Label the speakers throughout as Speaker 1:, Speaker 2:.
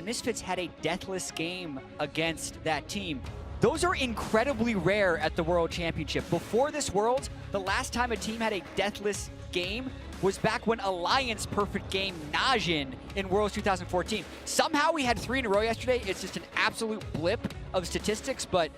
Speaker 1: and Misfits had a deathless game against that team. Those are incredibly rare at the World Championship. Before this World, the last time a team had a deathless game was back when Alliance perfect game Najin in Worlds 2014. Somehow we had 3 in a row yesterday. It's just an absolute blip of statistics, but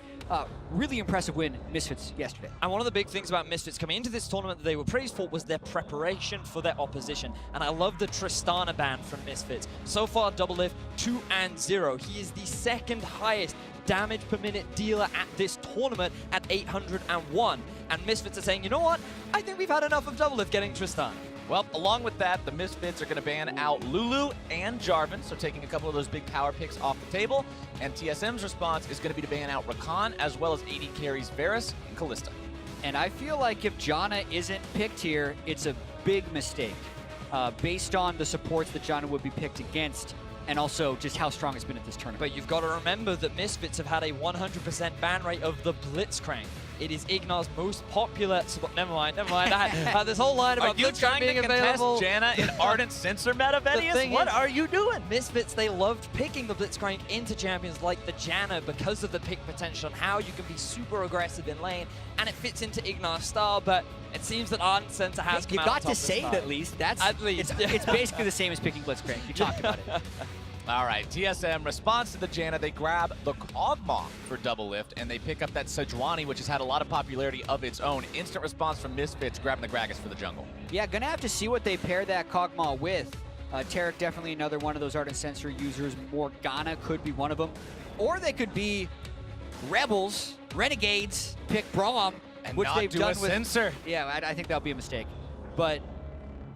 Speaker 1: really impressive win, Misfits, yesterday.
Speaker 2: And one of the big things about Misfits coming into this tournament that they were praised for was their preparation for their opposition. And I love the Tristana ban from Misfits. So far, Doublelift 2-0. He is the second highest damage per minute dealer at this tournament at 801. And Misfits are saying, you know what? I think we've had enough of Doublelift getting Tristana.
Speaker 3: Well, along with that, the Misfits are going to ban out Lulu and Jarvan, so taking a couple of those big power picks off the table. And TSM's response is going to be to ban out Rakan, as well as AD carries Varus and Kalista.
Speaker 1: And I feel like if Janna isn't picked here, it's a big mistake, based on the supports that Janna would be picked against, and also just how strong it's been at this tournament.
Speaker 2: But you've got to remember that Misfits have had a 100% ban rate of the Blitzcrank. It is Ignar's most popular support. Never mind. I had this whole line about Blitzcrank being available.
Speaker 3: Janna in Ardent Sensor meta, Venius? What are you doing?
Speaker 2: Misfits, they loved picking the Blitzcrank into champions like the Janna because of the pick potential and how you can be super aggressive in lane, and it fits into Ignar's style, but it seems that Ardent Sensor has come out
Speaker 1: You got
Speaker 2: on top
Speaker 1: to say it at least. That's
Speaker 2: at least.
Speaker 1: It's basically the same as picking Blitzcrank. You talked about it.
Speaker 3: All right, TSM responds to the Janna. They grab the Kog'Maw for Doublelift, and they pick up that Sejuani, which has had a lot of popularity of its own. Instant response from Misfits, grabbing the Gragas for the jungle.
Speaker 1: Yeah, gonna have to see what they pair that Kog'Maw with. Tarek definitely another one of those Ardent Sensor users. Morgana could be one of them. Or they could be Rebels, Renegades, pick Braum,
Speaker 3: And
Speaker 1: which
Speaker 3: not
Speaker 1: they've
Speaker 3: do
Speaker 1: done
Speaker 3: a
Speaker 1: with
Speaker 3: Sensor.
Speaker 1: Yeah, I think that'll be a mistake. But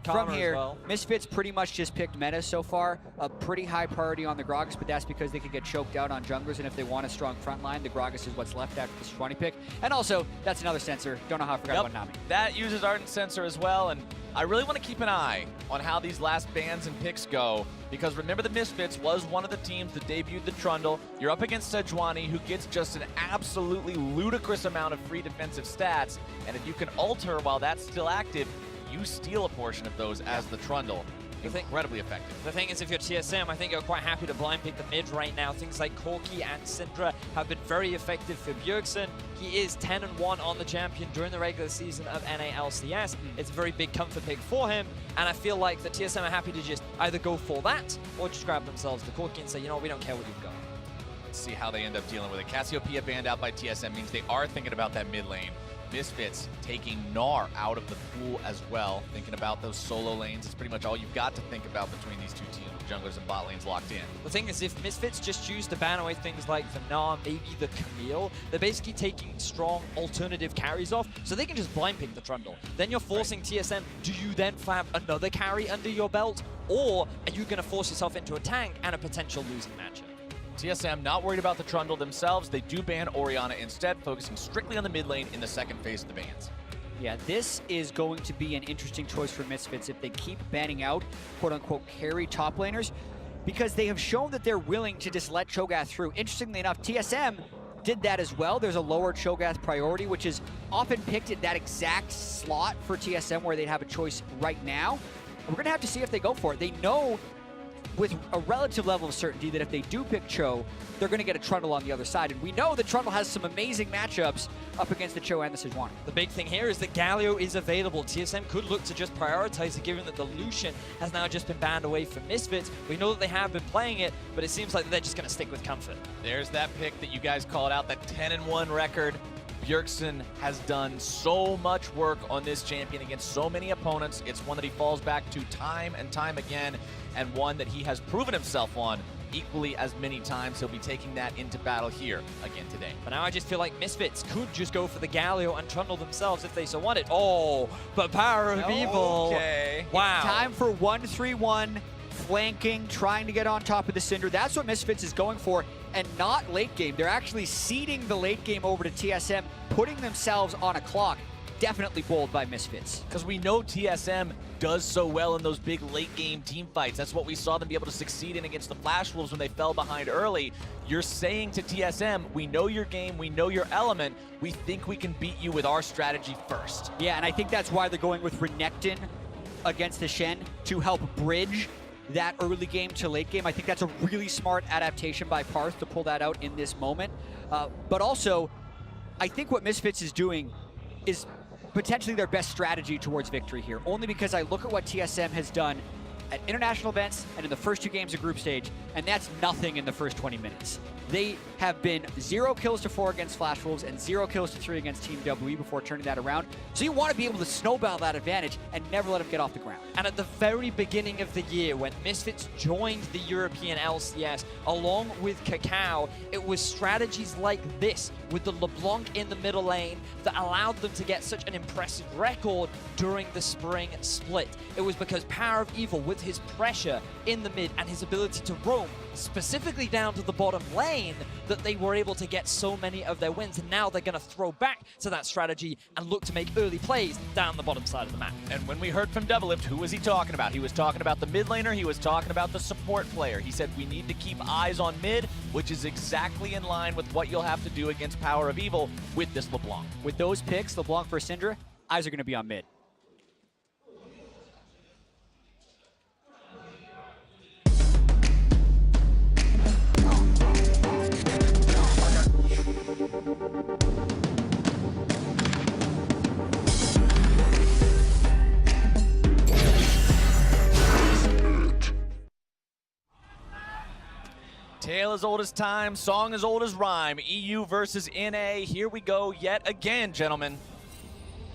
Speaker 1: from here, Misfits pretty much just picked meta so far. A pretty high priority on the Gragas, but that's because they could get choked out on junglers, and if they want a strong front line, the Gragas is what's left after the Sejuani pick. And also, that's another Sensor. Don't know how I forgot about Nami.
Speaker 3: That uses Ardent Sensor as well, and I really want to keep an eye on how these last bans and picks go, because remember the Misfits was one of the teams that debuted the Trundle. You're up against Sejuani, who gets just an absolutely ludicrous amount of free defensive stats, and if you can ult her while that's still active, you steal a portion of those as the Trundle. Incredibly effective.
Speaker 2: The thing is, if you're TSM, I think you're quite happy to blind pick the mid right now. Things like Corki and Syndra have been very effective for Bjergsen. He is 10-1 on the champion during the regular season of NALCS. It's a very big comfort pick for him, and I feel like the TSM are happy to just either go for that or just grab themselves the Corki and say, you know, we don't care what you've got.
Speaker 3: Let's see how they end up dealing with it. Cassiopeia banned out by TSM means they are thinking about that mid lane. Misfits taking Gnar out of the pool as well. Thinking about those solo lanes, it's pretty much all you've got to think about between these two teams with junglers and bot lanes locked in.
Speaker 2: The thing is, if Misfits just choose to ban away things like the Gnar, maybe the Camille, they're basically taking strong alternative carries off, so they can just blind pick the Trundle. Then you're forcing TSM, do you then have another carry under your belt, or are you going to force yourself into a tank and a potential losing matchup?
Speaker 3: TSM not worried about the Trundle themselves. They do ban Orianna instead, focusing strictly on the mid lane in the second phase of the bans.
Speaker 1: Yeah, this is going to be an interesting choice for Misfits if they keep banning out quote-unquote carry top laners, because they have shown that they're willing to just let Cho'Gath through. Interestingly enough, TSM did that as well. There's a lower Cho'Gath priority, which is often picked at that exact slot for TSM where they'd have a choice right now. We're going to have to see if they go for it. They know with a relative level of certainty that if they do pick Cho, they're going to get a Trundle on the other side. And we know that Trundle has some amazing matchups up against the Cho and the Sejuani.
Speaker 2: The big thing here is that Galio is available. TSM could look to just prioritize it, given that the Lucian has now just been banned away from Misfits. We know that they have been playing it, but it seems like they're just going to stick with comfort.
Speaker 3: There's that pick that you guys called out, that 10-1 record. Bjergsen has done so much work on this champion against so many opponents. It's one that he falls back to time and time again, and one that he has proven himself on equally as many times. He'll be taking that into battle here again today.
Speaker 2: But now I just feel like Misfits could just go for the Galio and Trundle themselves if they so wanted. Oh, but power of evil.
Speaker 3: Okay.
Speaker 2: Wow.
Speaker 1: It's time for 1-3-1, flanking, trying to get on top of the Cinder. That's what Misfits is going for, and not late game. They're actually ceding the late game over to TSM, putting themselves on a clock. Definitely bold by Misfits.
Speaker 3: Because we know TSM does so well in those big late game team fights. That's what we saw them be able to succeed in against the Flash Wolves when they fell behind early. You're saying to TSM, we know your game, we know your element, we think we can beat you with our strategy first.
Speaker 1: Yeah, and I think that's why they're going with Renekton against the Shen to help bridge that early game to late game. I think that's a really smart adaptation by Parth to pull that out in this moment. But also, I think what Misfits is doing is potentially their best strategy towards victory here, only because I look at what TSM has done at international events and in the first 2 games of group stage, and that's nothing in the first 20 minutes. They have been 0 kills to 4 against Flash Wolves and 0 kills to 3 against Team WE before turning that around. So you want to be able to snowball that advantage and never let them get off the ground.
Speaker 2: And at the very beginning of the year, when Misfits joined the European LCS, along with Kakao, it was strategies like this, with the LeBlanc in the middle lane, that allowed them to get such an impressive record during the spring split. It was because Power of Evil, with his pressure in the mid and his ability to roam, specifically down to the bottom lane, that they were able to get so many of their wins. And now they're going to throw back to that strategy and look to make early plays down the bottom side of the map.
Speaker 3: And when we heard from Doublelift, who was he talking about? He was talking about the mid laner, he was talking about the support player. He said we need to keep eyes on mid, which is exactly in line with what you'll have to do against Power of Evil with this LeBlanc.
Speaker 1: With those picks, LeBlanc versus Syndra, eyes are going to be on mid.
Speaker 3: Tale as old as time, song as old as rhyme. EU versus NA. Here we go yet again, gentlemen.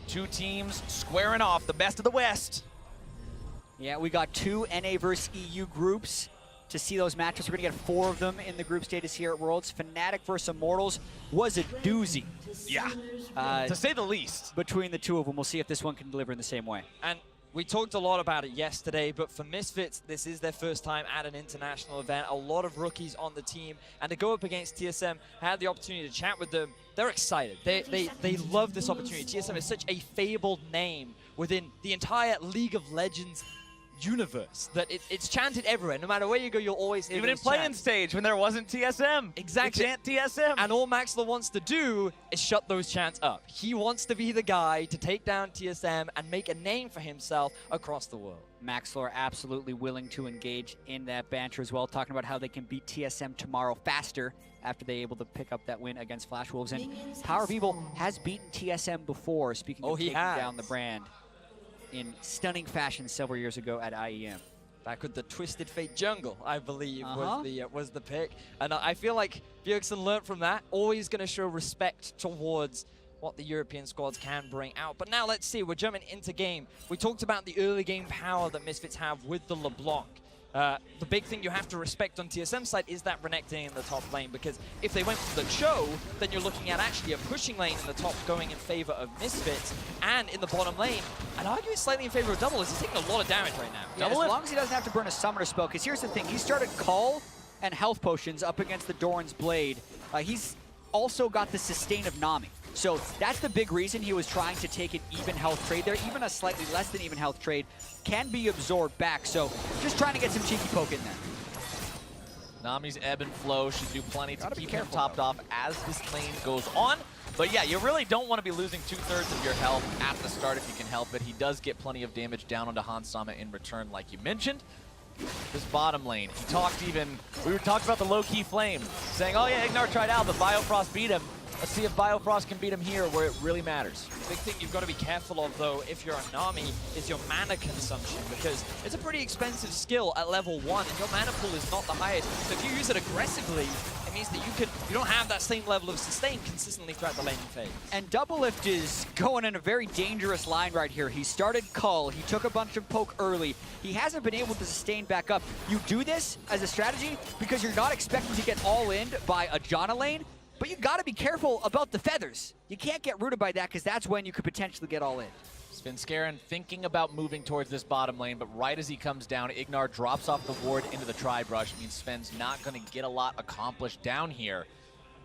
Speaker 3: 2 teams squaring off, the best of the West.
Speaker 1: Yeah, we got 2 NA versus EU groups to see those matchups. We're going to get 4 of them in the group stages here at Worlds. Fnatic versus Immortals was a doozy.
Speaker 3: Yeah, to say the least.
Speaker 1: Between the 2 of them, we'll see if this one can deliver in the same way.
Speaker 2: And we talked a lot about it yesterday, but for Misfits, this is their first time at an international event. A lot of rookies on the team, and to go up against TSM, I had the opportunity to chat with them. They're excited. They love this opportunity. TSM is such a fabled name within the entire League of Legends universe that it's chanted everywhere. No matter where you go, you'll always hear
Speaker 3: even in
Speaker 2: those
Speaker 3: playing
Speaker 2: chants.
Speaker 3: stage when there wasn't TSM.
Speaker 2: Exactly.
Speaker 3: They chant TSM.
Speaker 2: And all Maxler wants to do is shut those chants up. He wants to be the guy to take down TSM and make a name for himself across the world.
Speaker 1: Maxler absolutely willing to engage in that banter as well, talking about how they can beat TSM tomorrow faster after they're able to pick up that win against Flash Wolves. And Power of Evil has beaten TSM before, speaking of taking down the brand in stunning fashion several years ago at IEM.
Speaker 2: Back with the Twisted Fate Jungle, I believe, was the pick. And I feel like Bjergsen learned from that. Always going to show respect towards what the European squads can bring out. But now let's see, we're jumping into game. We talked about the early game power that Misfits have with the LeBlanc. The big thing you have to respect on TSM side is that Renekton in the top lane, because if they went for the Cho, then you're looking at actually a pushing lane in the top going in favor of Misfits, and in the bottom lane, I'd argue it's slightly in favor of Double, as he's taking a lot of damage right now.
Speaker 1: Yeah, as long as he doesn't have to burn a summoner spell, because here's the thing, he started Call and health potions up against the Doran's Blade. He's also got the sustain of Nami. So that's the big reason he was trying to take an even health trade there. Even a slightly less than even health trade can be absorbed back. So just trying to get some cheeky poke in there.
Speaker 3: Nami's ebb and flow should do plenty to keep him
Speaker 1: careful,
Speaker 3: topped off as this lane goes on. But yeah, you really don't want to be losing 2/3 of your health at the start if you can help it. He does get plenty of damage down onto Hans Sama in return, like you mentioned. This bottom lane, we were talking about the low-key flame, saying, oh yeah, Ignar tried out, but Biofrost beat him. Let's see if Biofrost can beat him here where it really matters.
Speaker 2: Big thing you've got to be careful of, though, if you're a Nami, is your mana consumption, because it's a pretty expensive skill at level 1, and your mana pool is not the highest. So if you use it aggressively, it means that you don't have that same level of sustain consistently throughout the laning phase.
Speaker 1: And Doublelift is going in a very dangerous line right here. He started Cull, he took a bunch of poke early. He hasn't been able to sustain back up. You do this as a strategy because you're not expecting to get all in by a Janna lane, but you got to be careful about the feathers. You can't get rooted by that, because that's when you could potentially get all in.
Speaker 3: Svenskeren thinking about moving towards this bottom lane, but right as he comes down, Ignar drops off the ward into the Tri-Brush. It means Sven's not going to get a lot accomplished down here.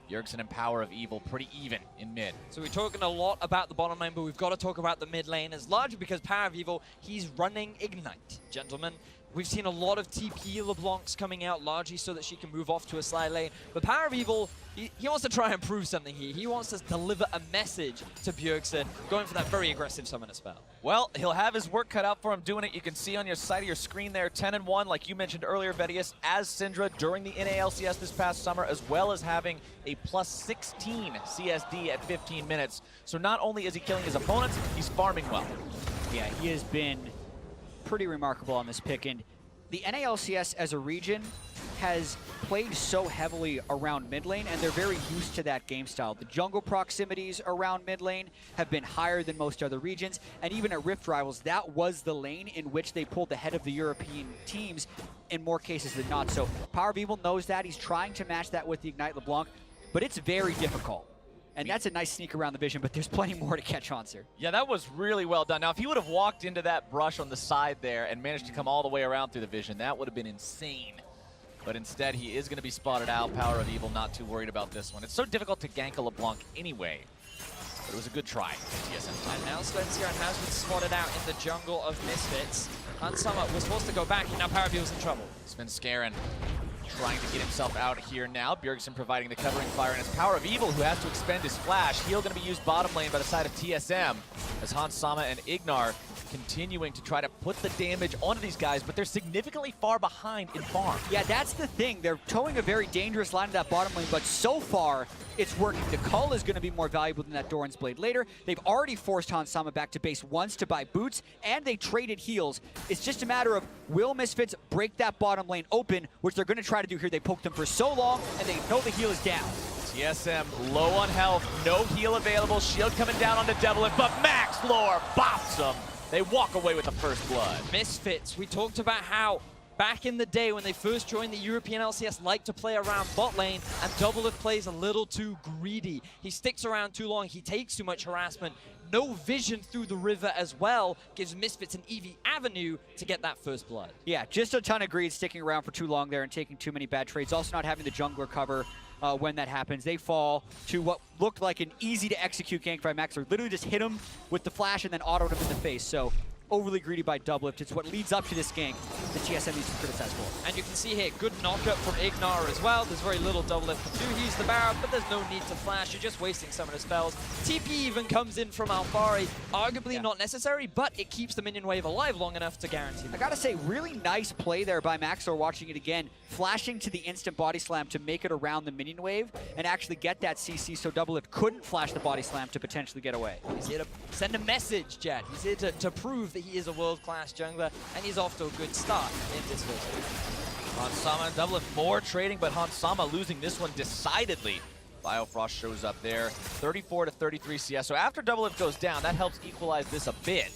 Speaker 3: Bjergsen and Power of Evil pretty even in mid.
Speaker 2: So we're talking a lot about the bottom lane, but we've got to talk about the mid lane, as largely because Power of Evil, he's running Ignite. Gentlemen, We've seen a lot of TP LeBlancs coming out, largely so that she can move off to a side lane. But Power of Evil, he wants to try and prove something here. He wants to deliver a message to Bjergsen, going for that very aggressive summoner spell.
Speaker 3: Well, he'll have his work cut out for him doing it. You can see on your side of your screen there, 10-1, like you mentioned earlier, Vedius, as Syndra during the NALCS this past summer, as well as having a +16 CSD at 15 minutes. So not only is he killing his opponents, he's farming well.
Speaker 1: Yeah, he has been pretty remarkable on this pick, and the NALCS as a region has played so heavily around mid lane, and they're very used to that game style. The jungle proximities around mid lane have been higher than most other regions, and even at Rift Rivals, that was the lane in which they pulled the head of the European teams in more cases than not. So Power of Evil knows that. He's trying to match that with the Ignite LeBlanc, but it's very difficult. And that's a nice sneak around the vision, but there's plenty more to catch Hanser.
Speaker 3: Yeah, that was really well done. Now, if he would have walked into that brush on the side there and managed to come all the way around through the vision, that would have been insane. But instead, he is going to be spotted out. Power of Evil not too worried about this one. It's so difficult to gank a LeBlanc anyway. But it was a good try at TSM.
Speaker 2: And now Svenskeren has been spotted out in the jungle of Misfits. Hansama was forced to go back, and now Power of Evil's in trouble. Svenskeren
Speaker 3: trying to get himself out here now. Bjergsen providing the covering fire, and it's Power of Evil who has to expend his flash. Heal going to be used bottom lane by the side of TSM as Hansama and Ignar continuing to try to put the damage onto these guys, but they're significantly far behind in farm.
Speaker 1: Yeah, that's the thing. They're towing a very dangerous line to that bottom lane, but so far, it's working. The Cull is going to be more valuable than that Doran's Blade later. They've already forced Hansama back to base once to buy boots, and they traded heals. It's just a matter of, will Misfits break that bottom lane open, which they're going to try to do here. They poked them for so long, and they know the heal is down.
Speaker 3: TSM low on health, no heal available. Shield coming down on the Devil, but Max Lore bops them. They walk away with the first blood.
Speaker 2: Misfits, we talked about how back in the day when they first joined the European LCS liked to play around bot lane, and Doublelift plays a little too greedy. He sticks around too long, he takes too much harassment. No vision through the river as well gives Misfits an easy avenue to get that first blood.
Speaker 1: Yeah, just a ton of greed sticking around for too long there and taking too many bad trades. Also not having the jungler cover when that happens. They fall to what looked like an easy to execute gank by Max. Or literally just hit him with the flash and then autoed him in the face. So overly greedy by Doublelift. It's what leads up to this gank that TSM needs to criticize for.
Speaker 2: And you can see here, good knockup from Ignar as well. There's very little Doublelift to do. He's the Baron, but there's no need to flash. You're just wasting some of the spells. TP even comes in from Alphari. Arguably not necessary, but it keeps the minion wave alive long enough to guarantee.
Speaker 1: I gotta say, really nice play there by Maxor, watching it again. Flashing to the instant body slam to make it around the minion wave and actually get that CC so Doublelift couldn't flash the body slam to potentially get away.
Speaker 2: He's here to send a message, Jed. He's here to prove that he is a world-class jungler, and he's off to a good start in this version.
Speaker 3: Hansama and Doublelift more trading, but Hansama losing this one decidedly. Biofrost shows up there, 34 to 33 CS. So after Doublelift goes down, that helps equalize this a bit.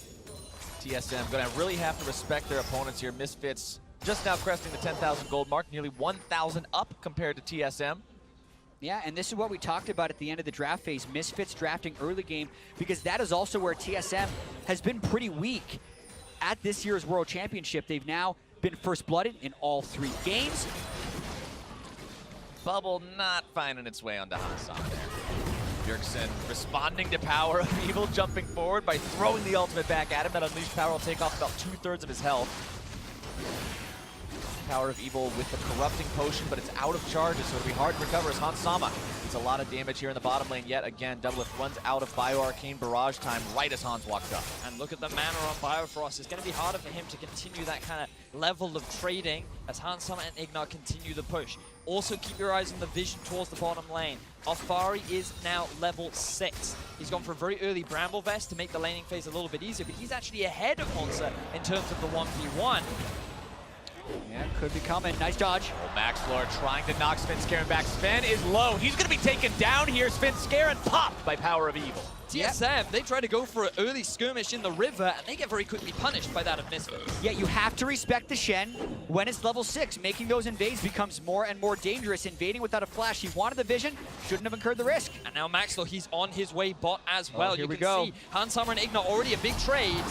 Speaker 3: TSM gonna really have to respect their opponents here. Misfits just now cresting the 10,000 gold mark, nearly 1,000 up compared to TSM.
Speaker 1: Yeah, and this is what we talked about at the end of the draft phase. Misfits drafting early game, because that is also where TSM has been pretty weak at this year's World Championship. They've now been first blooded in all 3 games.
Speaker 3: Bubble not finding its way onto Hansama there. Bjergsen responding to Power of Evil, jumping forward by throwing the ultimate back at him. That Unleashed Power will take off about 2/3 of his health. Power of Evil with the Corrupting Potion, but it's out of charges, so it'll be hard to recover as Hansama needs a lot of damage here in the bottom lane yet again. Doublelift runs out of Bio-Arcane Barrage time right as Hans walks up.
Speaker 2: And look at the mana on Biofrost. It's going to be harder for him to continue that kind of level of trading as Hansama and Ignar continue the push. Also keep your eyes on the vision towards the bottom lane. Alphari is now level 6. He's gone for a very early Bramble Vest to make the laning phase a little bit easier, but he's actually ahead of Hansa in terms of the 1v1.
Speaker 1: Yeah, could be coming. Nice dodge.
Speaker 3: Well, Max Lore trying to knock Svenskeren back. Sven is low. He's going to be taken down here. Svenskeren popped by Power of Evil.
Speaker 2: TSM, they try to go for an early skirmish in the river, and they get very quickly punished by that of Misfits.
Speaker 1: Yeah, you have to respect the Shen when it's level 6. Making those invades becomes more and more dangerous. Invading without a flash, he wanted the vision, shouldn't have incurred the risk.
Speaker 2: And now Maxwell, he's on his way bot as well.
Speaker 1: Here
Speaker 2: you
Speaker 1: we
Speaker 2: can
Speaker 1: go.
Speaker 2: see Hansama and Ignar already a big trade.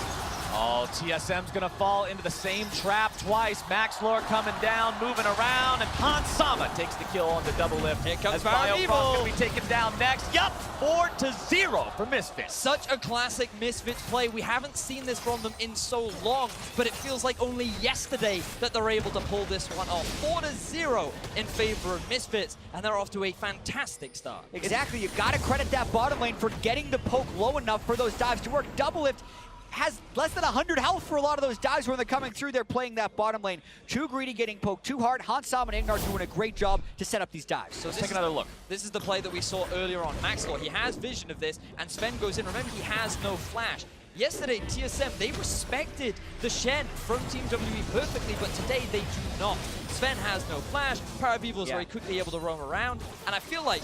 Speaker 3: Oh, TSM's gonna fall into the same trap twice. Maxlore coming down, moving around, and Hansama takes the kill on the double lift.
Speaker 2: Here comes
Speaker 3: as
Speaker 2: Power
Speaker 3: Biofrost's
Speaker 2: Evil.
Speaker 3: gonna be taken down next. Yup, 4-0 for Misfits.
Speaker 2: Such a classic Misfits play. We haven't seen this from them in so long, but it feels like only yesterday that they're able to pull this one off. 4-0 in favor of Misfits, and they're off to a fantastic start.
Speaker 1: Exactly, you gotta credit that bottom lane for getting the poke low enough for those dives to work. Double lift has less than 100 health for a lot of those dives when they're coming through. They're playing that bottom lane. Too greedy, getting poked too hard. Hansama and Ignar doing a great job to set up these dives.
Speaker 3: So let's take another look.
Speaker 2: This is the play that we saw earlier on. Maxlore, he has vision of this, and Sven goes in. Remember, he has no flash. Yesterday, TSM, they respected the Shen from Team WE perfectly, but today they do not. Sven has no flash. Parabeeble is very quickly able to roam around, and I feel like,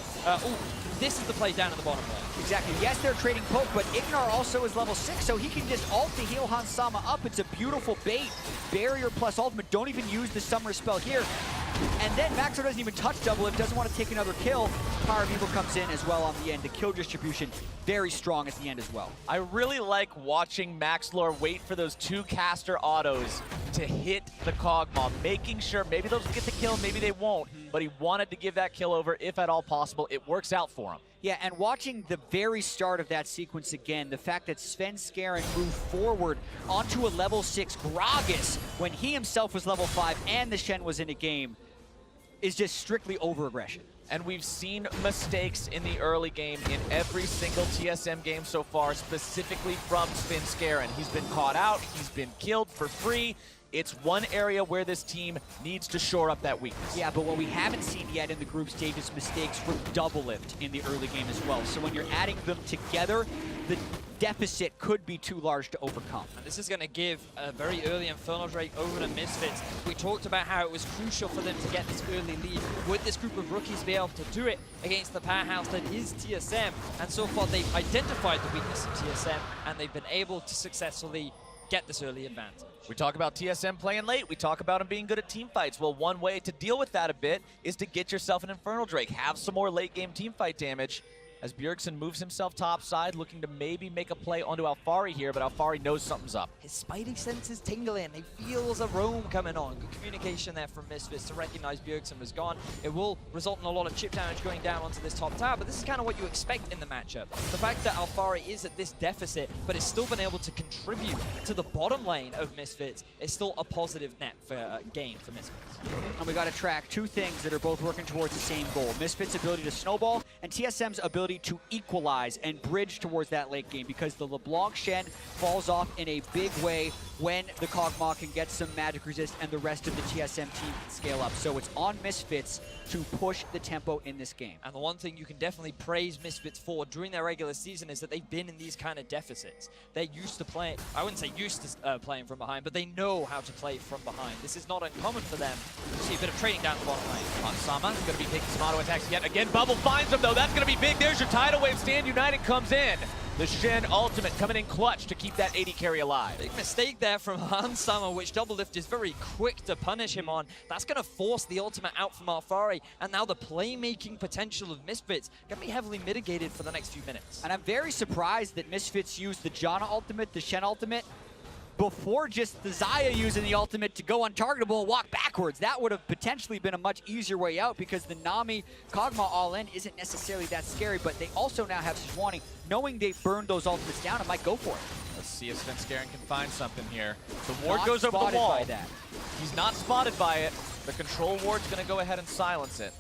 Speaker 2: this is the play down in the bottom lane.
Speaker 1: Exactly. Yes, they're trading poke, but Ignar also is level 6, so he can just ult to heal Hansama up. It's a beautiful bait. Barrier plus ultimate. Don't even use the summer spell here. And then Maxlore doesn't even touch double lift, doesn't want to take another kill. Power of Evil comes in as well on the end. The kill distribution very strong at the end as well.
Speaker 3: I really like watching Maxlore wait for those two caster autos to hit the Kog'Maw, making sure maybe they'll get the kill, maybe they won't, but he wanted to give that kill over if at all possible. It works out for him.
Speaker 1: Yeah, and watching the very start of that sequence again, the fact that Sven Skaren moved forward onto a level 6 Gragas when he himself was level 5 and the Shen was in a game is just strictly over-aggression.
Speaker 3: And we've seen mistakes in the early game in every single TSM game so far, specifically from Sven Skaren. He's been caught out, he's been killed for free. It's one area where this team needs to shore up that weakness.
Speaker 1: Yeah, but what we haven't seen yet in the group stage is mistakes from double lift in the early game as well. So when you're adding them together, the deficit could be too large to overcome.
Speaker 2: And this is going to give a very early Infernal Drake over to Misfits. We talked about how it was crucial for them to get this early lead. Would this group of rookies be able to do it against the powerhouse that is TSM? And so far, they've identified the weakness of TSM, and they've been able to successfully get this early advantage.
Speaker 3: We talk about TSM playing late. We talk about him being good at team fights. Well, one way to deal with that a bit is to get yourself an Infernal Drake. Have some more late game team fight damage. As Bjergsen moves himself topside, looking to maybe make a play onto Alfari here, but Alfari knows something's up.
Speaker 2: His spidey senses tingling. He feels a roam coming on. Good communication there from Misfits to recognize Bjergsen was gone. It will result in a lot of chip damage going down onto this top tower, but this is kind of what you expect in the matchup. The fact that Alfari is at this deficit, but has still been able to contribute to the bottom lane of Misfits is still a positive net for gain for Misfits.
Speaker 1: And we got to track two things that are both working towards the same goal. Misfits' ability to snowball and TSM's ability to equalize and bridge towards that late game, because the LeBlanc Shen falls off in a big way when the Kog'Maw can get some magic resist and the rest of the TSM team can scale up. So it's on Misfits to push the tempo in this game.
Speaker 2: And the one thing you can definitely praise Misfits for during their regular season is that they've been in these kind of deficits. They're used to playing, I wouldn't say used to playing from behind, but they know how to play from behind. This is not uncommon for them. You see a bit of trading down the bottom lane.
Speaker 3: Hansama is going to be taking some auto attacks yet again. Bubble finds him though. That's going to be big. There's your tidal wave. Stand United comes in. The Shen ultimate coming in clutch to keep that 80 carry alive.
Speaker 2: Big mistake there from Hansama, which Double Lift is very quick to punish him on. That's going to force the ultimate out from Alfari, and now the playmaking potential of Misfits can be heavily mitigated for the next few minutes.
Speaker 1: And I'm very surprised that Misfits used the Janna ultimate, the Shen ultimate, before just the Xayah using the ultimate to go untargetable and walk backwards. That would have potentially been a much easier way out, because the Nami Kog'Maw all-in isn't necessarily that scary, but they also now have Sejuani. Knowing they've burned those ultimates down, it might go for it.
Speaker 3: Let's see if Sven Skaren can find something here. The ward
Speaker 1: Not
Speaker 3: goes over the
Speaker 1: spotted
Speaker 3: wall.
Speaker 1: by that.
Speaker 3: He's not spotted by it. The control ward's going to go ahead and silence it.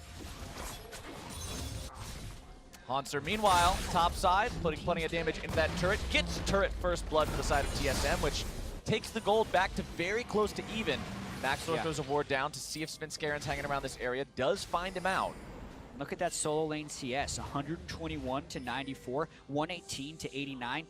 Speaker 3: Hanser, meanwhile, top side, putting plenty of damage into that turret. Gets turret first blood for the side of TSM, which takes the gold back to very close to even. Maxlore throws a ward down to see if Sven Skaren's hanging around this area. Does find him out.
Speaker 1: Look at that solo lane CS, 121 to 94, 118 to 89.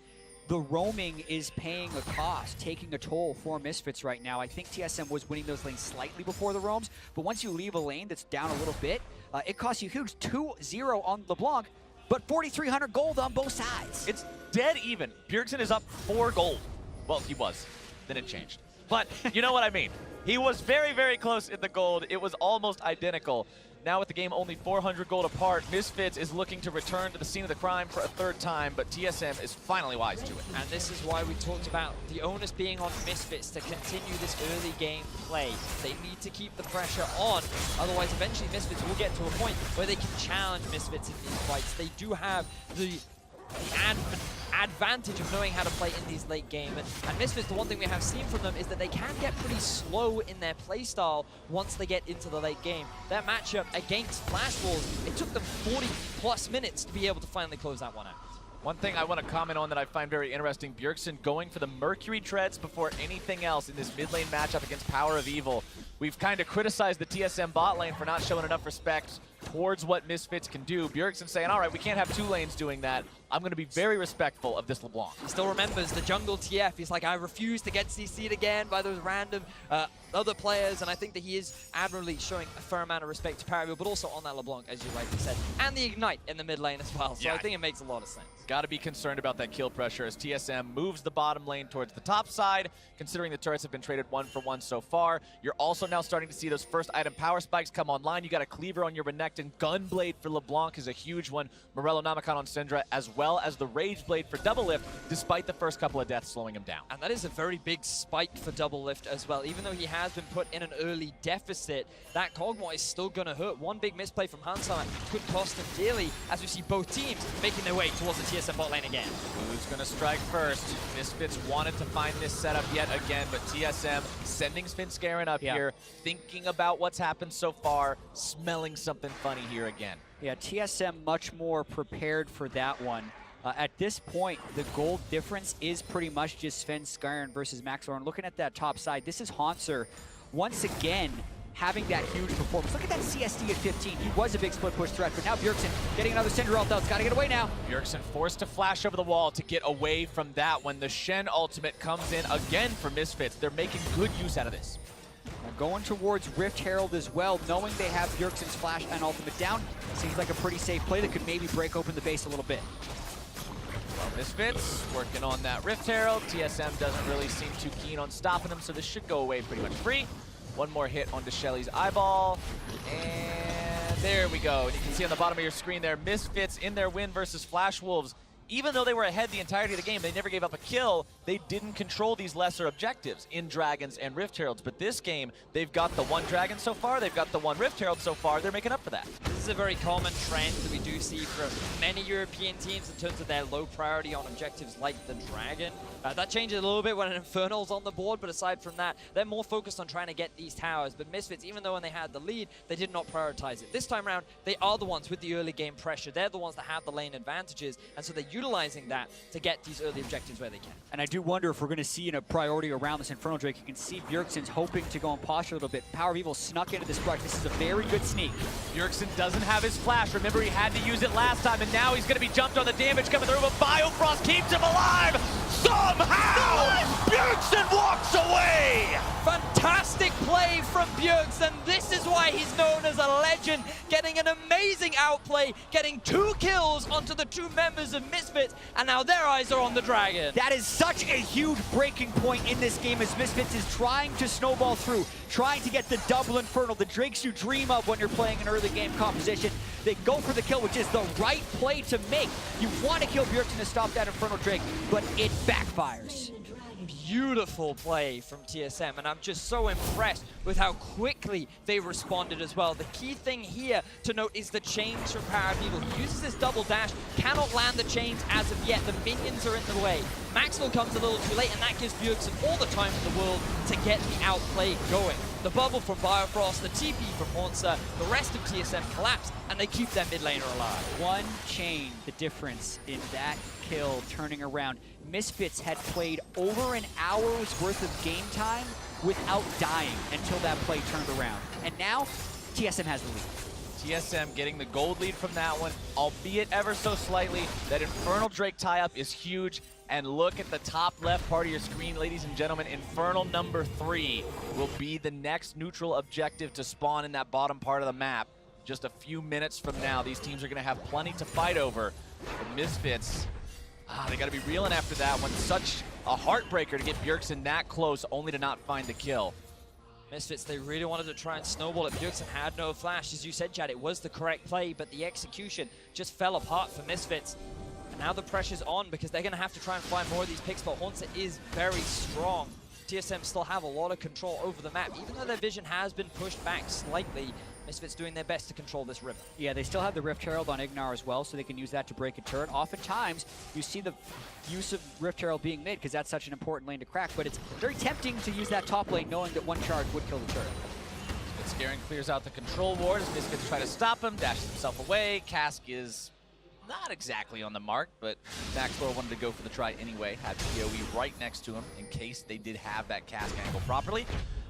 Speaker 1: The roaming is paying a cost, taking a toll for Misfits right now. I think TSM was winning those lanes slightly before the roams, but once you leave a lane that's down a little bit, it costs you huge. 2-0 on LeBlanc, but 4,300 gold on both sides.
Speaker 3: It's dead even. Bjergsen is up 4 gold. Well, he was. Then it changed. But you know what I mean. He was very, very close in the gold. It was almost identical. Now with the game only 400 gold apart, Misfits is looking to return to the scene of the crime for a third time, but TSM is finally wise to it.
Speaker 2: And this is why we talked about the onus being on Misfits to continue this early game play. They need to keep the pressure on, otherwise eventually Misfits will get to a point where they can challenge Misfits in these fights. They do have the advantage of knowing how to play in these late game. And Misfits, the one thing we have seen from them is that they can get pretty slow in their playstyle once they get into the late game. That matchup against Flash Wolves, it took them 40+ minutes to be able to finally close that one out.
Speaker 3: One thing I want to comment on that I find very interesting, Bjergsen going for the Mercury Treads before anything else in this mid lane matchup against Power of Evil. We've kind of criticized the TSM bot lane for not showing enough respect towards what Misfits can do. Bjergsen saying, all right, we can't have two lanes doing that. I'm going to be very respectful of this LeBlanc.
Speaker 2: He still remembers the jungle TF. He's like, I refuse to get CC'd again by those random other players, and I think that he is admirably showing a fair amount of respect to Parry, but also on that LeBlanc, as you rightly said, and the Ignite in the mid lane as well, so yeah. I think it makes a lot of sense.
Speaker 3: Got to be concerned about that kill pressure as TSM moves the bottom lane towards the top side, considering the turrets have been traded 1-for-1 so far. You're also now starting to see those first item power spikes come online. You got a Cleaver on your Renekton. Gunblade for LeBlanc is a huge one. Morello Namakan on Syndra, as well as the Rage Blade for Doublelift, despite the first couple of deaths slowing him down.
Speaker 2: And that is a very big spike for Doublelift as well. Even though he has been put in an early deficit, that Kog'Maw is still going to hurt. One big misplay from Hansama could cost him dearly, as we see both teams making their way towards the TSM bot lane again.
Speaker 3: Who's going to strike first? Misfits wanted to find this setup yet again, but TSM sending Svenskeren up here, thinking about what's happened so far, smelling something funny here again.
Speaker 1: Yeah, TSM much more prepared for that one. At this point, the gold difference is pretty much just Svenskeren versus Maxlorn. Looking at that top side, this is Haunter once again having that huge performance. Look at that CSD at 15. He was a big split push threat, but now Bjergsen getting another Cinder ult out. It's got to get away now.
Speaker 3: Bjergsen forced to flash over the wall to get away from that when the Shen ultimate comes in again for Misfits. They're making good use out of this.
Speaker 1: Going towards Rift Herald as well, knowing they have Bjergsen's flash and ultimate down. Seems like a pretty safe play that could maybe break open the base a little bit.
Speaker 3: Well, Misfits working on that Rift Herald. TSM doesn't really seem too keen on stopping them, so this should go away pretty much free. One more hit onto Shelly's eyeball, and there we go. And you can see on the bottom of your screen there, Misfits in their win versus Flash Wolves. Even though they were ahead the entirety of the game, they never gave up a kill. They didn't control these lesser objectives in Dragons and Rift Heralds. But this game, they've got the one Dragon so far, they've got the one Rift Herald so far. They're making up for that.
Speaker 2: This is a very common trend that we do see from many European teams in terms of their low priority on objectives like the Dragon. That changes a little bit when an Infernal's on the board, but aside from that, they're more focused on trying to get these towers. But Misfits, even though when they had the lead, they did not prioritize it. This time around, they are the ones with the early game pressure. They're the ones that have the lane advantages, and so they're utilizing that to get these early objectives where they can.
Speaker 1: And I do wonder if we're going to see a priority around this Infernal Drake. You can see Bjergsen's hoping to go on posture a little bit. Power of Evil snuck into this brush. This is a very good sneak.
Speaker 3: Bjergsen doesn't have his flash. Remember, he had to use it last time, and now he's going to be jumped on the damage coming through, but Biofrost keeps him alive! Somehow! Bjergsen walks away!
Speaker 2: Fantastic play from Bjergsen. This is why he's known as a legend, getting an amazing outplay, getting 2 kills onto the 2 members of Misfits, and now their eyes are on the Dragon.
Speaker 1: That is such a huge breaking point in this game as Misfits is trying to snowball through, trying to get the double Infernal, the Drakes you dream of when you're playing an early game composition. They go for the kill, which is the right play to make. You want to kill Bjergsen to stop that Infernal Drake, but it backfires.
Speaker 2: Beautiful play from TSM, and I'm just so impressed with how quickly they responded as well. The key thing here to note is the chains from Power of Evil. He uses this double dash, cannot land the chains as of yet. The minions are in the way. Maxwell comes a little too late, and that gives Bjergsen all the time in the world to get the outplay going. The bubble from Biofrost, the TP from Haunter, the rest of TSM collapse, and they keep their mid laner alive.
Speaker 1: One chain, the difference in that kill turning around. Misfits had played over an hour's worth of game time without dying until that play turned around. And now, TSM has the lead.
Speaker 3: TSM getting the gold lead from that one, albeit ever so slightly. That Infernal Drake tie-up is huge. And look at the top left part of your screen, ladies and gentlemen. Infernal number 3 will be the next neutral objective to spawn in that bottom part of the map. Just a few minutes from now, these teams are going to have plenty to fight over. The Misfits, they got to be reeling after that one. Such a heartbreaker to get Bjergsen that close, only to not find the kill.
Speaker 2: Misfits, they really wanted to try and snowball it. Bjergsen had no flash. As you said, Chad, it was the correct play, but the execution just fell apart for Misfits. And now the pressure's on because they're going to have to try and find more of these picks, but Haunter is very strong. TSM still have a lot of control over the map. Even though their vision has been pushed back slightly, Misfits doing their best to control this river.
Speaker 1: Yeah, they still have the Rift Herald on Ignar as well, so they can use that to break a turret. Oftentimes, you see the use of Rift Herald being mid because that's such an important lane to crack, but it's very tempting to use that top lane knowing that one charge would kill the turret.
Speaker 3: Scaring clears out the control ward as Misfits try to stop him, dashes himself away. Cask is not exactly on the mark, but Maxwell wanted to go for the try anyway. Had PoE right next to him in case they did have that Cask angle properly.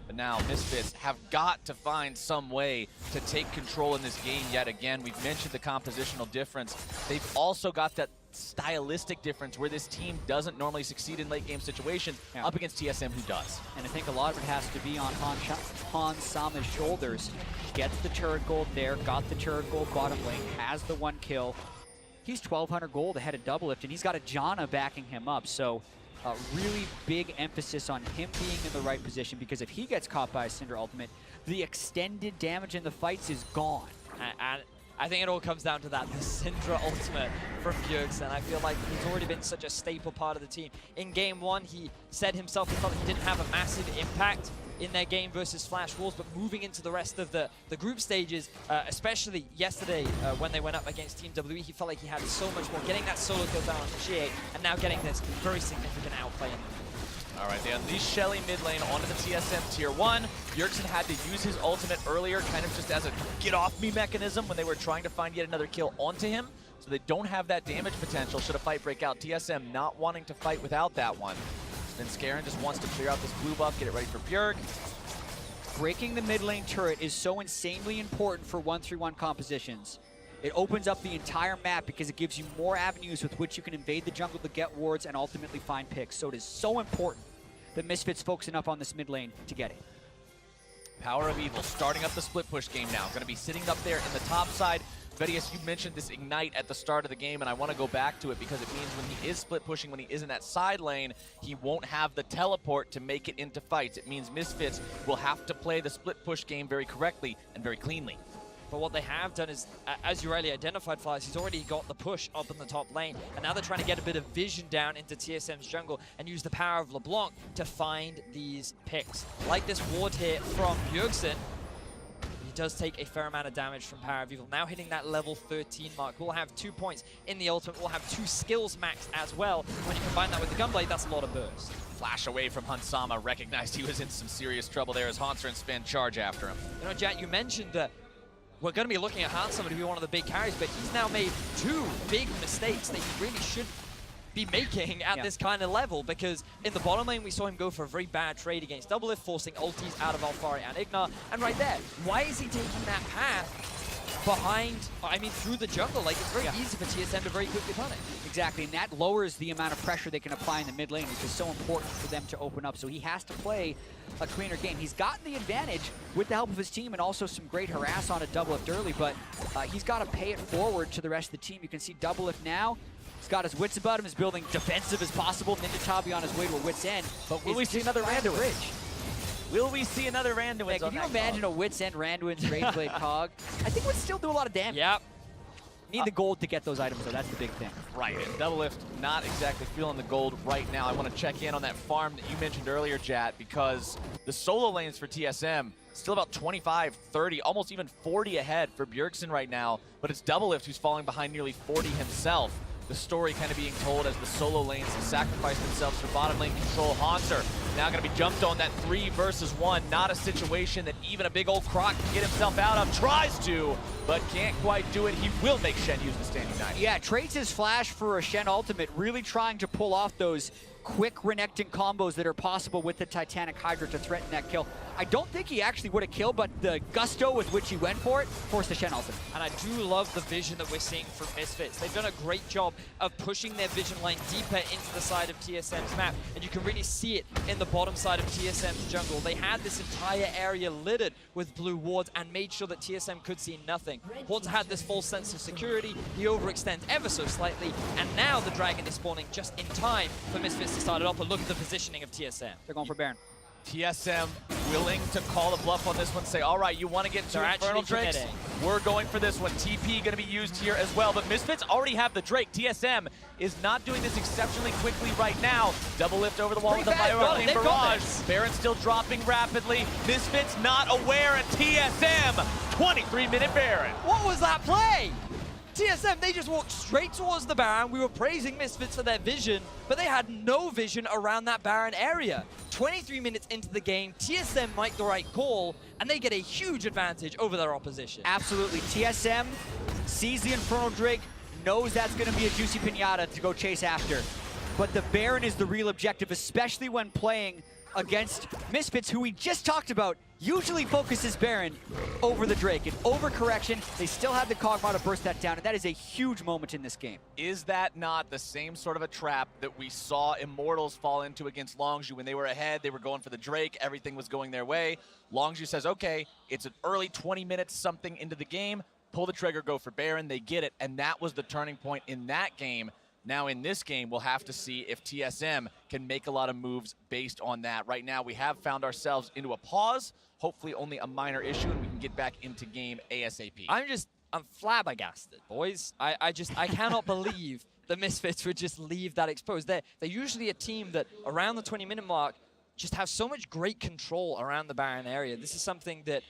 Speaker 3: But now Misfits have got to find some way to take control in this game yet again. We've mentioned the compositional difference. They've also got that stylistic difference where this team doesn't normally succeed in late game situations up against TSM, who does.
Speaker 1: And I think a lot of it has to be on Han Sama's shoulders. Gets the turret gold there, got the turret gold bottom lane, has the 1 kill. He's 1,200 gold ahead of Doublelift, and he's got a Janna backing him up. So really big emphasis on him being in the right position, because if he gets caught by a Cinder ultimate, the extended damage in the fights is gone.
Speaker 2: And I think it all comes down to that, the Syndra ultimate from Bjergsen. I feel like he's already been such a staple part of the team. In game 1, he said himself he felt like he didn't have a massive impact in their game versus Flash Wolves, but moving into the rest of the group stages, especially yesterday when they went up against Team WWE, he felt like he had so much more, getting that solo kill down on G8, and now getting this very significant outplay.
Speaker 3: All right, they unleashed Shelly mid lane onto the TSM tier 1. Bjergsen had to use his ultimate earlier, kind of just as a get-off-me mechanism when they were trying to find yet another kill onto him, so they don't have that damage potential should a fight break out. TSM not wanting to fight without that one. Then Scarin just wants to clear out this blue buff, get it ready for Bjerg.
Speaker 1: Breaking the mid lane turret is so insanely important for 1-3-1 compositions. It opens up the entire map because it gives you more avenues with which you can invade the jungle to get wards and ultimately find picks. So it is so important that Misfits focus enough on this mid lane to get it.
Speaker 3: Power of Evil starting up the split push game now. Going to be sitting up there in the top side. Vedius, you mentioned this Ignite at the start of the game, and I want to go back to it because it means when he is split pushing, when he is in that side lane, he won't have the teleport to make it into fights. It means Misfits will have to play the split push game very correctly and very cleanly.
Speaker 2: But what they have done is, as you rightly identified, Flyers, he's already got the push up in the top lane, and now they're trying to get a bit of vision down into TSM's jungle and use the power of LeBlanc to find these picks. Like this ward here from Bjergsen. He does take a fair amount of damage from Power of Evil. Now hitting that level 13 mark. We'll have 2 points in the ultimate. We'll have 2 skills max as well. When you combine that with the Gunblade, that's a lot of burst.
Speaker 3: Flash away from Hansama, recognized he was in some serious trouble there as Haunter and Sven charge after him.
Speaker 2: You know, Jack, you mentioned that we're going to be looking at Hansama to be one of the big carries, but he's now made 2 big mistakes that he really should be making at this kind of level, because in the bottom lane we saw him go for a very bad trade against Doublelift, forcing ultis out of Alfari and Ignar, and right there, why is he taking that path behind, I mean through the jungle? Like, it's very easy for TSM to very quickly punish.
Speaker 1: Exactly, and that lowers the amount of pressure they can apply in the mid lane, which is so important for them to open up, so he has to play a cleaner game. He's gotten the advantage with the help of his team and also some great harass on a Doublelift early, but he's got to pay it forward to the rest of the team. You can see Doublelift now, he's got his wits about him, is building defensive as possible. Ninja Tabi on his way to a wits end.
Speaker 3: But will we see another Randuin? Will we see another Randuin?
Speaker 1: Yeah, can you imagine a wits end Randuin's Rageblade Cog? I think would still do a lot of damage.
Speaker 2: Yep.
Speaker 1: Need the gold to get those items, though. That's the big thing.
Speaker 3: Right, and Doublelift not exactly feeling the gold right now. I want to check in on that farm that you mentioned earlier, Jat, because the solo lanes for TSM still about 25, 30, almost even 40 ahead for Bjergsen right now, but it's Doublelift who's falling behind nearly 40 himself. The story kind of being told as the solo lanes sacrifice themselves for bottom lane control. Haunter now going to be jumped on that 3 versus 1. Not a situation that even a big old Croc can get himself out of. Tries to, but can't quite do it. He will make Shen use the standing knife.
Speaker 1: Yeah, trades his flash for a Shen ultimate, really trying to pull off those quick Renekton combos that are possible with the Titanic Hydra to threaten that kill. I don't think he actually would have killed, but the gusto with which he went for it forced the Shen ultimate.
Speaker 2: And I do love the vision that we're seeing from Misfits. They've done a great job of pushing their vision line deeper into the side of TSM's map, and you can really see it in the bottom side of TSM's jungle. They had this entire area littered with blue wards and made sure that TSM could see nothing. Haunter had this false sense of security. He overextends ever so slightly, and now the dragon is spawning just in time for Misfits to start it up. And look at the positioning of TSM.
Speaker 1: They're going for Baron.
Speaker 3: TSM willing to call the bluff on this one, say, all right, you want to get two
Speaker 2: They're
Speaker 3: Infernal
Speaker 2: actually
Speaker 3: Drakes?
Speaker 2: committing.
Speaker 3: We're going for this one. TP going to be used here as well, but Misfits already have the Drake. TSM is not doing this exceptionally quickly right now. Double lift over the wall with the
Speaker 2: Pretty fast.
Speaker 3: Fire
Speaker 2: They've got
Speaker 3: Barrage.
Speaker 2: this.
Speaker 3: Baron still dropping rapidly. Misfits not aware, and TSM, 23-minute Baron.
Speaker 2: What was that play? TSM, they just walked straight towards the Baron. We were praising Misfits for their vision, but they had no vision around that Baron area. 23 minutes into the game, TSM make the right call, and they get a huge advantage over their opposition.
Speaker 1: Absolutely. TSM sees the Infernal Drake, knows that's going to be a juicy pinata to go chase after. But the Baron is the real objective, especially when playing against Misfits, who we just talked about, usually focuses Baron over the Drake. And overcorrection, they still have the Kog'Maw to burst that down, and that is a huge moment in this game.
Speaker 3: Is that not the same sort of a trap that we saw Immortals fall into against Longzhu? When they were ahead, they were going for the Drake, everything was going their way. Longzhu says, okay, it's an early 20 minutes something into the game, pull the trigger, go for Baron, they get it, and that was the turning point in that game. Now in this game, we'll have to see if TSM can make a lot of moves based on that. Right now, we have found ourselves into a pause, hopefully only a minor issue, and we can get back into game ASAP.
Speaker 2: I'm flabbergasted, boys. I cannot believe the Misfits would just leave that exposed. They're usually a team that around the 20-minute mark just have so much great control around the Baron area. This is something that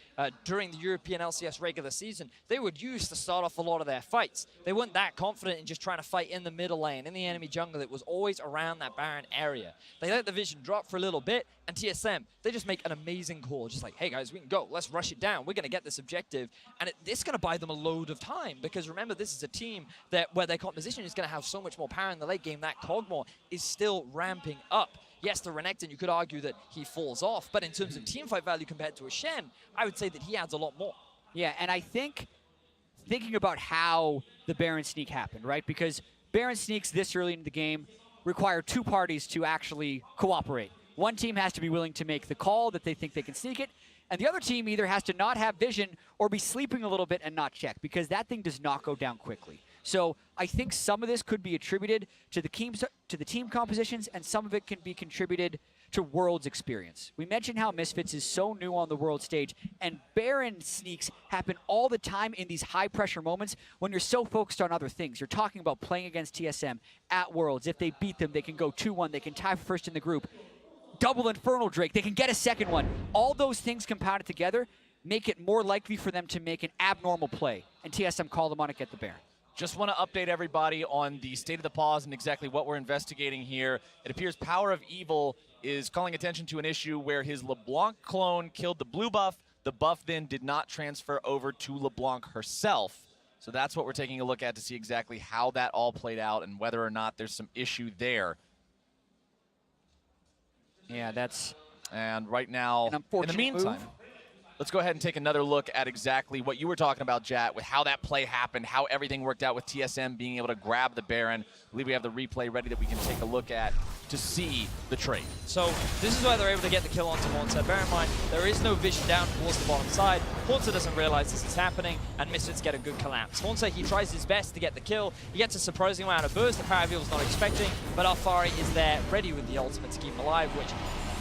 Speaker 2: during the European LCS regular season, they would use to start off a lot of their fights. They weren't that confident in just trying to fight in the middle lane, in the enemy jungle. It was always around that Baron area. They let the vision drop for a little bit, and TSM, they just make an amazing call. Just like, hey guys, we can go. Let's rush it down. We're going to get this objective. And it's going to buy them a load of time, because remember, this is a team where their composition is going to have so much more power in the late game. That Kog'Maw is still ramping up. Yes, the Renekton, you could argue that he falls off, but in terms of teamfight value compared to a Shen, I would say that he adds a lot more.
Speaker 1: Yeah, and I think, thinking about how the Baron sneak happened, right? Because Baron sneaks this early in the game require two parties to actually cooperate. One team has to be willing to make the call that they think they can sneak it, and the other team either has to not have vision or be sleeping a little bit and not check, because that thing does not go down quickly. So I think some of this could be attributed to the team compositions, and some of it can be contributed to World's experience. We mentioned how Misfits is so new on the World stage, and Baron sneaks happen all the time in these high-pressure moments when you're so focused on other things. You're talking about playing against TSM at Worlds. If they beat them, they can go 2-1. They can tie for first in the group. Double Infernal Drake. They can get a second one. All those things compounded together make it more likely for them to make an abnormal play, and TSM call them on it, get the Baron.
Speaker 3: Just want to update everybody on the state of the pause and exactly what we're investigating here. It appears Power of Evil is calling attention to an issue where his LeBlanc clone killed the blue buff. The buff then did not transfer over to LeBlanc herself. So that's what we're taking a look at to see exactly how that all played out and whether or not there's some issue there.
Speaker 1: Yeah, that's
Speaker 3: and right now,
Speaker 1: an unfortunate
Speaker 3: in the meantime,
Speaker 1: move.
Speaker 3: Let's go ahead and take another look at exactly what you were talking about, Jat, with how that play happened, how everything worked out with TSM being able to grab the Baron. I believe we have the replay ready that we can take a look at to see the trade.
Speaker 2: So this is where they're able to get the kill onto Hornset. Bear in mind, there is no vision down towards the bottom side. Hornset doesn't realize this is happening, and Misfits get a good collapse. Hornset, he tries his best to get the kill. He gets a surprising amount of burst the Power of Evil's not expecting, but Alfari is there, ready with the ultimate to keep him alive, which,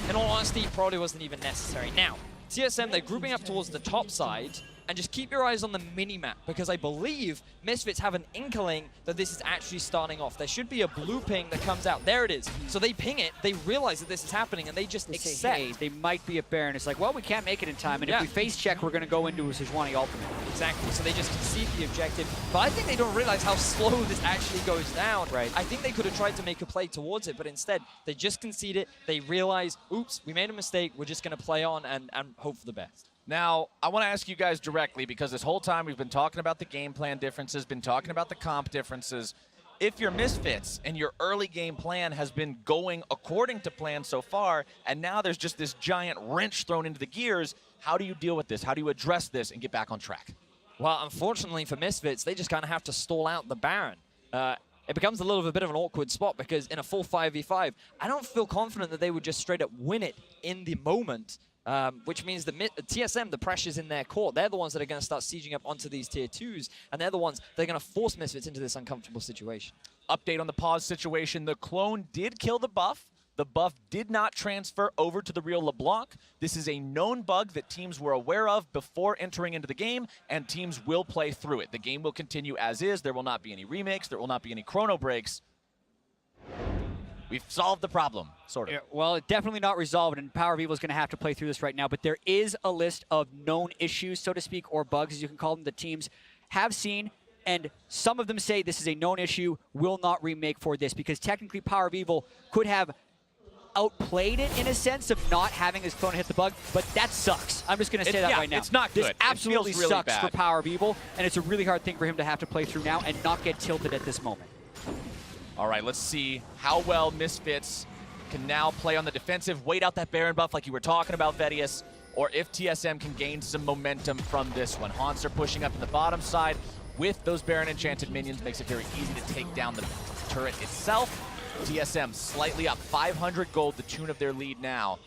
Speaker 2: in all honesty, probably wasn't even necessary. Now, TSM, they're grouping up towards the top side, and just keep your eyes on the mini-map, because I believe Misfits have an inkling that this is actually starting off. There should be a blue ping that comes out. There it is. So they ping it, they realize that this is happening, and they just accept.
Speaker 1: Say, hey, they might be a Baron. It's like, well, we can't make it in time, and if we face check, we're going to go into a Sejuani ultimate.
Speaker 2: Exactly, so they just concede the objective. But I think they don't realize how slow this actually goes down.
Speaker 1: Right.
Speaker 2: I think they could have tried to make a play towards it, but instead, they just concede it. They realize, oops, we made a mistake. We're just going to play on and hope for the best.
Speaker 3: Now, I want to ask you guys directly, because this whole time we've been talking about the game plan differences, been talking about the comp differences. If you're Misfits and your early game plan has been going according to plan so far, and now there's just this giant wrench thrown into the gears, how do you deal with this? How do you address this and get back on track?
Speaker 2: Well, unfortunately for Misfits, they just kind of have to stall out the Baron. It becomes a little bit of an awkward spot, because in a full 5v5, I don't feel confident that they would just straight up win it in the moment. Which means that TSM, the pressure's in their court. They're the ones that are going to start sieging up onto these tier 2s, and they're the ones that are going to force Misfits into this uncomfortable situation.
Speaker 3: Update on the pause situation. The clone did kill the buff, the buff did not transfer over to the real LeBlanc. This is a known bug that teams were aware of before entering into the game, and teams will play through it. The game will continue as is. There will not be any remakes. There will not be any chrono breaks. We've solved the problem, sort of.
Speaker 1: Yeah, well, it's definitely not resolved, and Power of Evil is going to have to play through this right now, but there is a list of known issues, so to speak, or bugs, as you can call them, that teams have seen, and some of them say this is a known issue, will not remake for this, because technically Power of Evil could have outplayed it in a sense of not having his clone hit the bug, but that sucks. I'm just going to say that right now.
Speaker 3: It's not good.
Speaker 1: This absolutely
Speaker 3: really
Speaker 1: sucks
Speaker 3: bad
Speaker 1: for Power of Evil, and it's a really hard thing for him to have to play through now and not get tilted at this moment.
Speaker 3: All right, let's see how well Misfits can now play on the defensive, wait out that Baron buff like you were talking about, Vedius, or if TSM can gain some momentum from this one. Hanser pushing up to the bottom side with those Baron Enchanted minions makes it very easy to take down the turret itself. TSM slightly up, 500 gold, the tune of their lead now.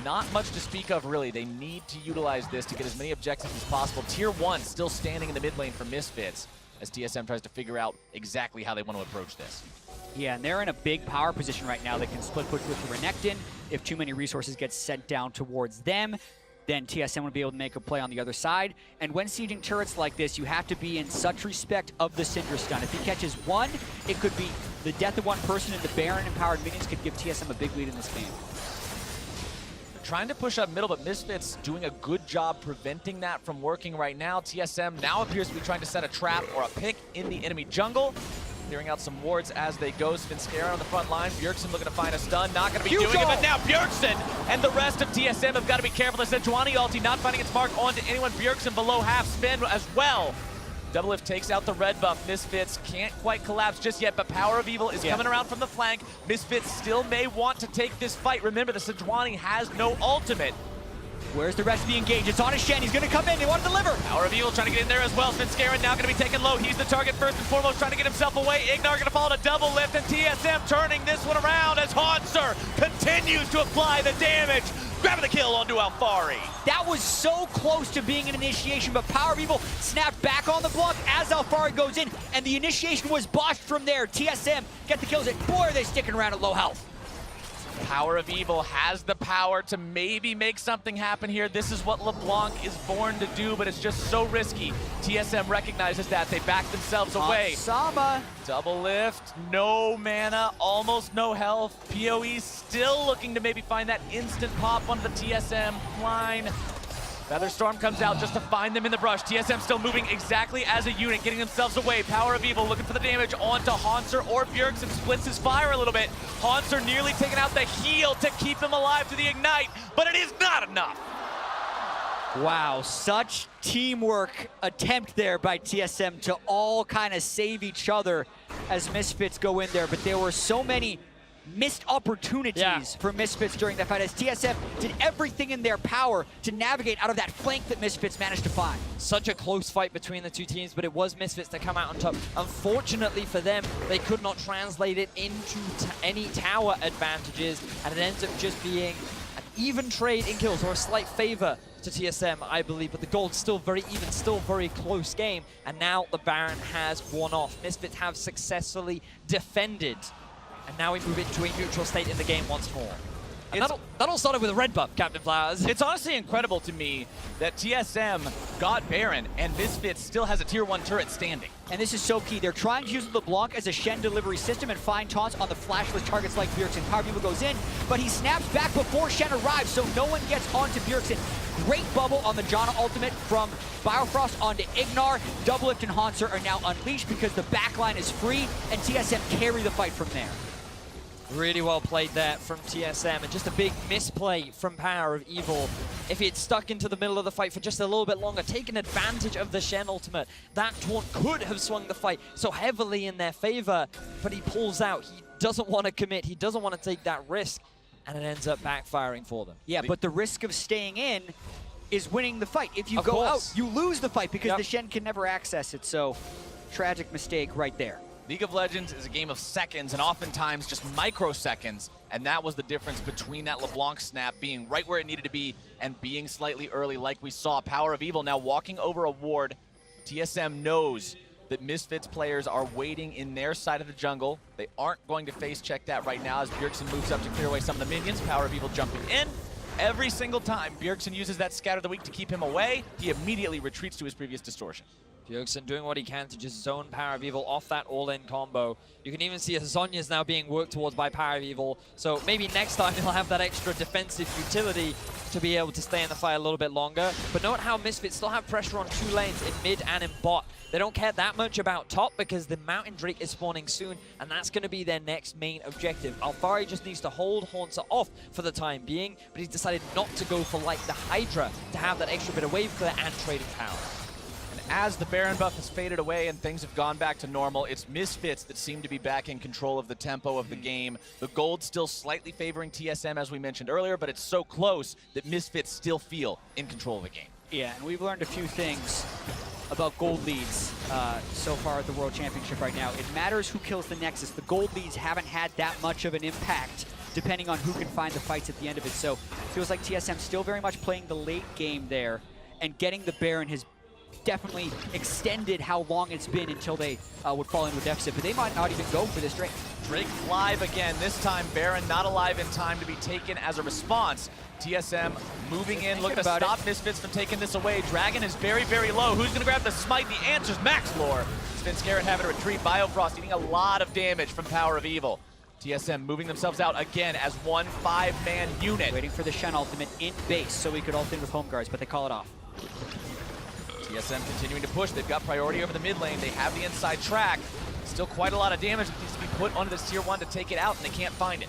Speaker 3: Not much to speak of, really. They need to utilize this to get as many objectives as possible. Tier 1 still standing in the mid lane for Misfits, as TSM tries to figure out exactly how they want to approach this.
Speaker 1: Yeah, and they're in a big power position right now. They can split push with the Renekton. If too many resources get sent down towards them, then TSM would be able to make a play on the other side. And when sieging turrets like this, you have to be in such respect of the Syndra stun. If he catches one, it could be the death of one person, and the Baron empowered minions could give TSM a big lead in this game.
Speaker 3: Trying to push up middle, but Misfits doing a good job preventing that from working right now. TSM now appears to be trying to set a trap or a pick in the enemy jungle. Clearing out some wards as they go. Svenskeren on the front line. Bjergsen looking to find a stun. Not going to be doing it, but now Bjergsen and the rest of TSM have got to be careful. They said Sejuani ulti not finding its mark onto anyone. Bjergsen below half spin as well. Double Lift takes out the red buff. Misfits can't quite collapse just yet, but Power of Evil is coming around from the flank. Misfits still may want to take this fight. Remember, the Sejuani has no ultimate.
Speaker 1: Where's the rest of the engage? It's on a Shen. He's going to come in. They want to deliver.
Speaker 3: Power of Evil trying to get in there as well. Svenskeren now going to be taken low. He's the target first and foremost, trying to get himself away. Ignar going to fall to Double Lift, and TSM turning this one around as Hanser continues to apply the damage. Grabbing the kill onto Alfari.
Speaker 1: That was so close to being an initiation, but Power of Evil snapped back on the block as Alfari goes in, and the initiation was botched from there. TSM get the kills, and boy, are they sticking around at low health.
Speaker 3: Power of Evil has the power to maybe make something happen here. This is what LeBlanc is born to do, but it's just so risky. TSM recognizes that. They back themselves away.
Speaker 1: Sama.
Speaker 3: Double Lift, no mana, almost no health. PoE still looking to maybe find that instant pop onto the TSM line. Featherstorm comes out just to find them in the brush. TSM still moving exactly as a unit, getting themselves away. Power of Evil looking for the damage onto Hanser or Bjergsen, splits his fire a little bit. Hanser nearly taking out the heal to keep them alive to the Ignite, but it is not enough.
Speaker 1: Wow, such teamwork attempt there by TSM to all kind of save each other as Misfits go in there, but there were so many missed opportunities for Misfits during that fight as TSM did everything in their power to navigate out of that flank that Misfits managed to find.
Speaker 2: Such a close fight between the two teams, but it was Misfits that come out on top. Unfortunately for them, they could not translate it into any tower advantages, and it ends up just being an even trade in kills or a slight favor to TSM, I believe, but the gold's still very even, still very close game, and now the Baron has worn off. Misfits have successfully defended, and now we move into a neutral state in the game once more. And that all started with a red buff, Captain Flowers.
Speaker 3: It's honestly incredible to me that TSM got Baron and Misfits still has a tier 1 turret standing.
Speaker 1: And this is so key. They're trying to use LeBlanc as a Shen delivery system and find taunts on the flashless targets like Bjergsen. Power of Evil goes in, but he snaps back before Shen arrives, so no one gets onto Bjergsen. Great bubble on the Janna ultimate from Biofrost onto Ignar. Double Lift and Hanser are now unleashed because the backline is free, and TSM carry the fight from there.
Speaker 2: Really well played there from TSM, and just a big misplay from Power of Evil. If he had stuck into the middle of the fight for just a little bit longer, taken advantage of the Shen ultimate, that taunt could have swung the fight so heavily in their favor, but he pulls out. He doesn't want to commit. He doesn't want to take that risk, and it ends up backfiring for them.
Speaker 1: Yeah, but the risk of staying in is winning the fight. If you go out, you lose the fight because the Shen can never access it, so tragic mistake right there.
Speaker 3: League of Legends is a game of seconds and oftentimes just microseconds, and that was the difference between that LeBlanc snap being right where it needed to be and being slightly early like we saw. Power of Evil now walking over a ward. TSM knows that Misfits players are waiting in their side of the jungle. They aren't going to face check that right now as Bjergsen moves up to clear away some of the minions. Power of Evil jumping in. Every single time Bjergsen uses that Scatter the Weak to keep him away, he immediately retreats to his previous distortion.
Speaker 2: Bjergsen doing what he can to just zone Power of Evil off that all-in combo. You can even see Azonya's now being worked towards by Power of Evil, so maybe next time he'll have that extra defensive utility to be able to stay in the fight a little bit longer. But note how Misfits still have pressure on 2 lanes, in mid and in bot. They don't care that much about top because the Mountain Drake is spawning soon, and that's going to be their next main objective. Alphari just needs to hold Hauntzer off for the time being, but he's decided not to go for like the Hydra to have that extra bit of wave clear and trading power.
Speaker 3: As the Baron buff has faded away and things have gone back to normal, it's Misfits that seem to be back in control of the tempo of the game. The gold still slightly favoring TSM, as we mentioned earlier, but it's so close that Misfits still feel in control of the game.
Speaker 1: Yeah, and we've learned a few things about gold leads so far at the World Championship right now. It matters who kills the Nexus. The gold leads haven't had that much of an impact depending on who can find the fights at the end of it. So it feels like TSM still very much playing the late game there, and getting the Baron has definitely extended how long it's been until they would fall into a deficit, but they might not even go for this Drake.
Speaker 3: Drake live again, this time Baron not alive in time to be taken as a response. TSM moving in, looking to stop Misfits from taking this away. Dragon is very, very low. Who's gonna grab the smite? The answer's Max Lore. Svenskeren having to retreat. Biofrost eating a lot of damage from Power of Evil. TSM moving themselves out again as one 5-man unit.
Speaker 1: Waiting for the Shen ultimate in base so we could ult in with home guards, but they call it off.
Speaker 3: TSM continuing to push. They've got priority over the mid lane. They have the inside track. Still quite a lot of damage that needs to be put onto this tier 1 to take it out, and they can't find it.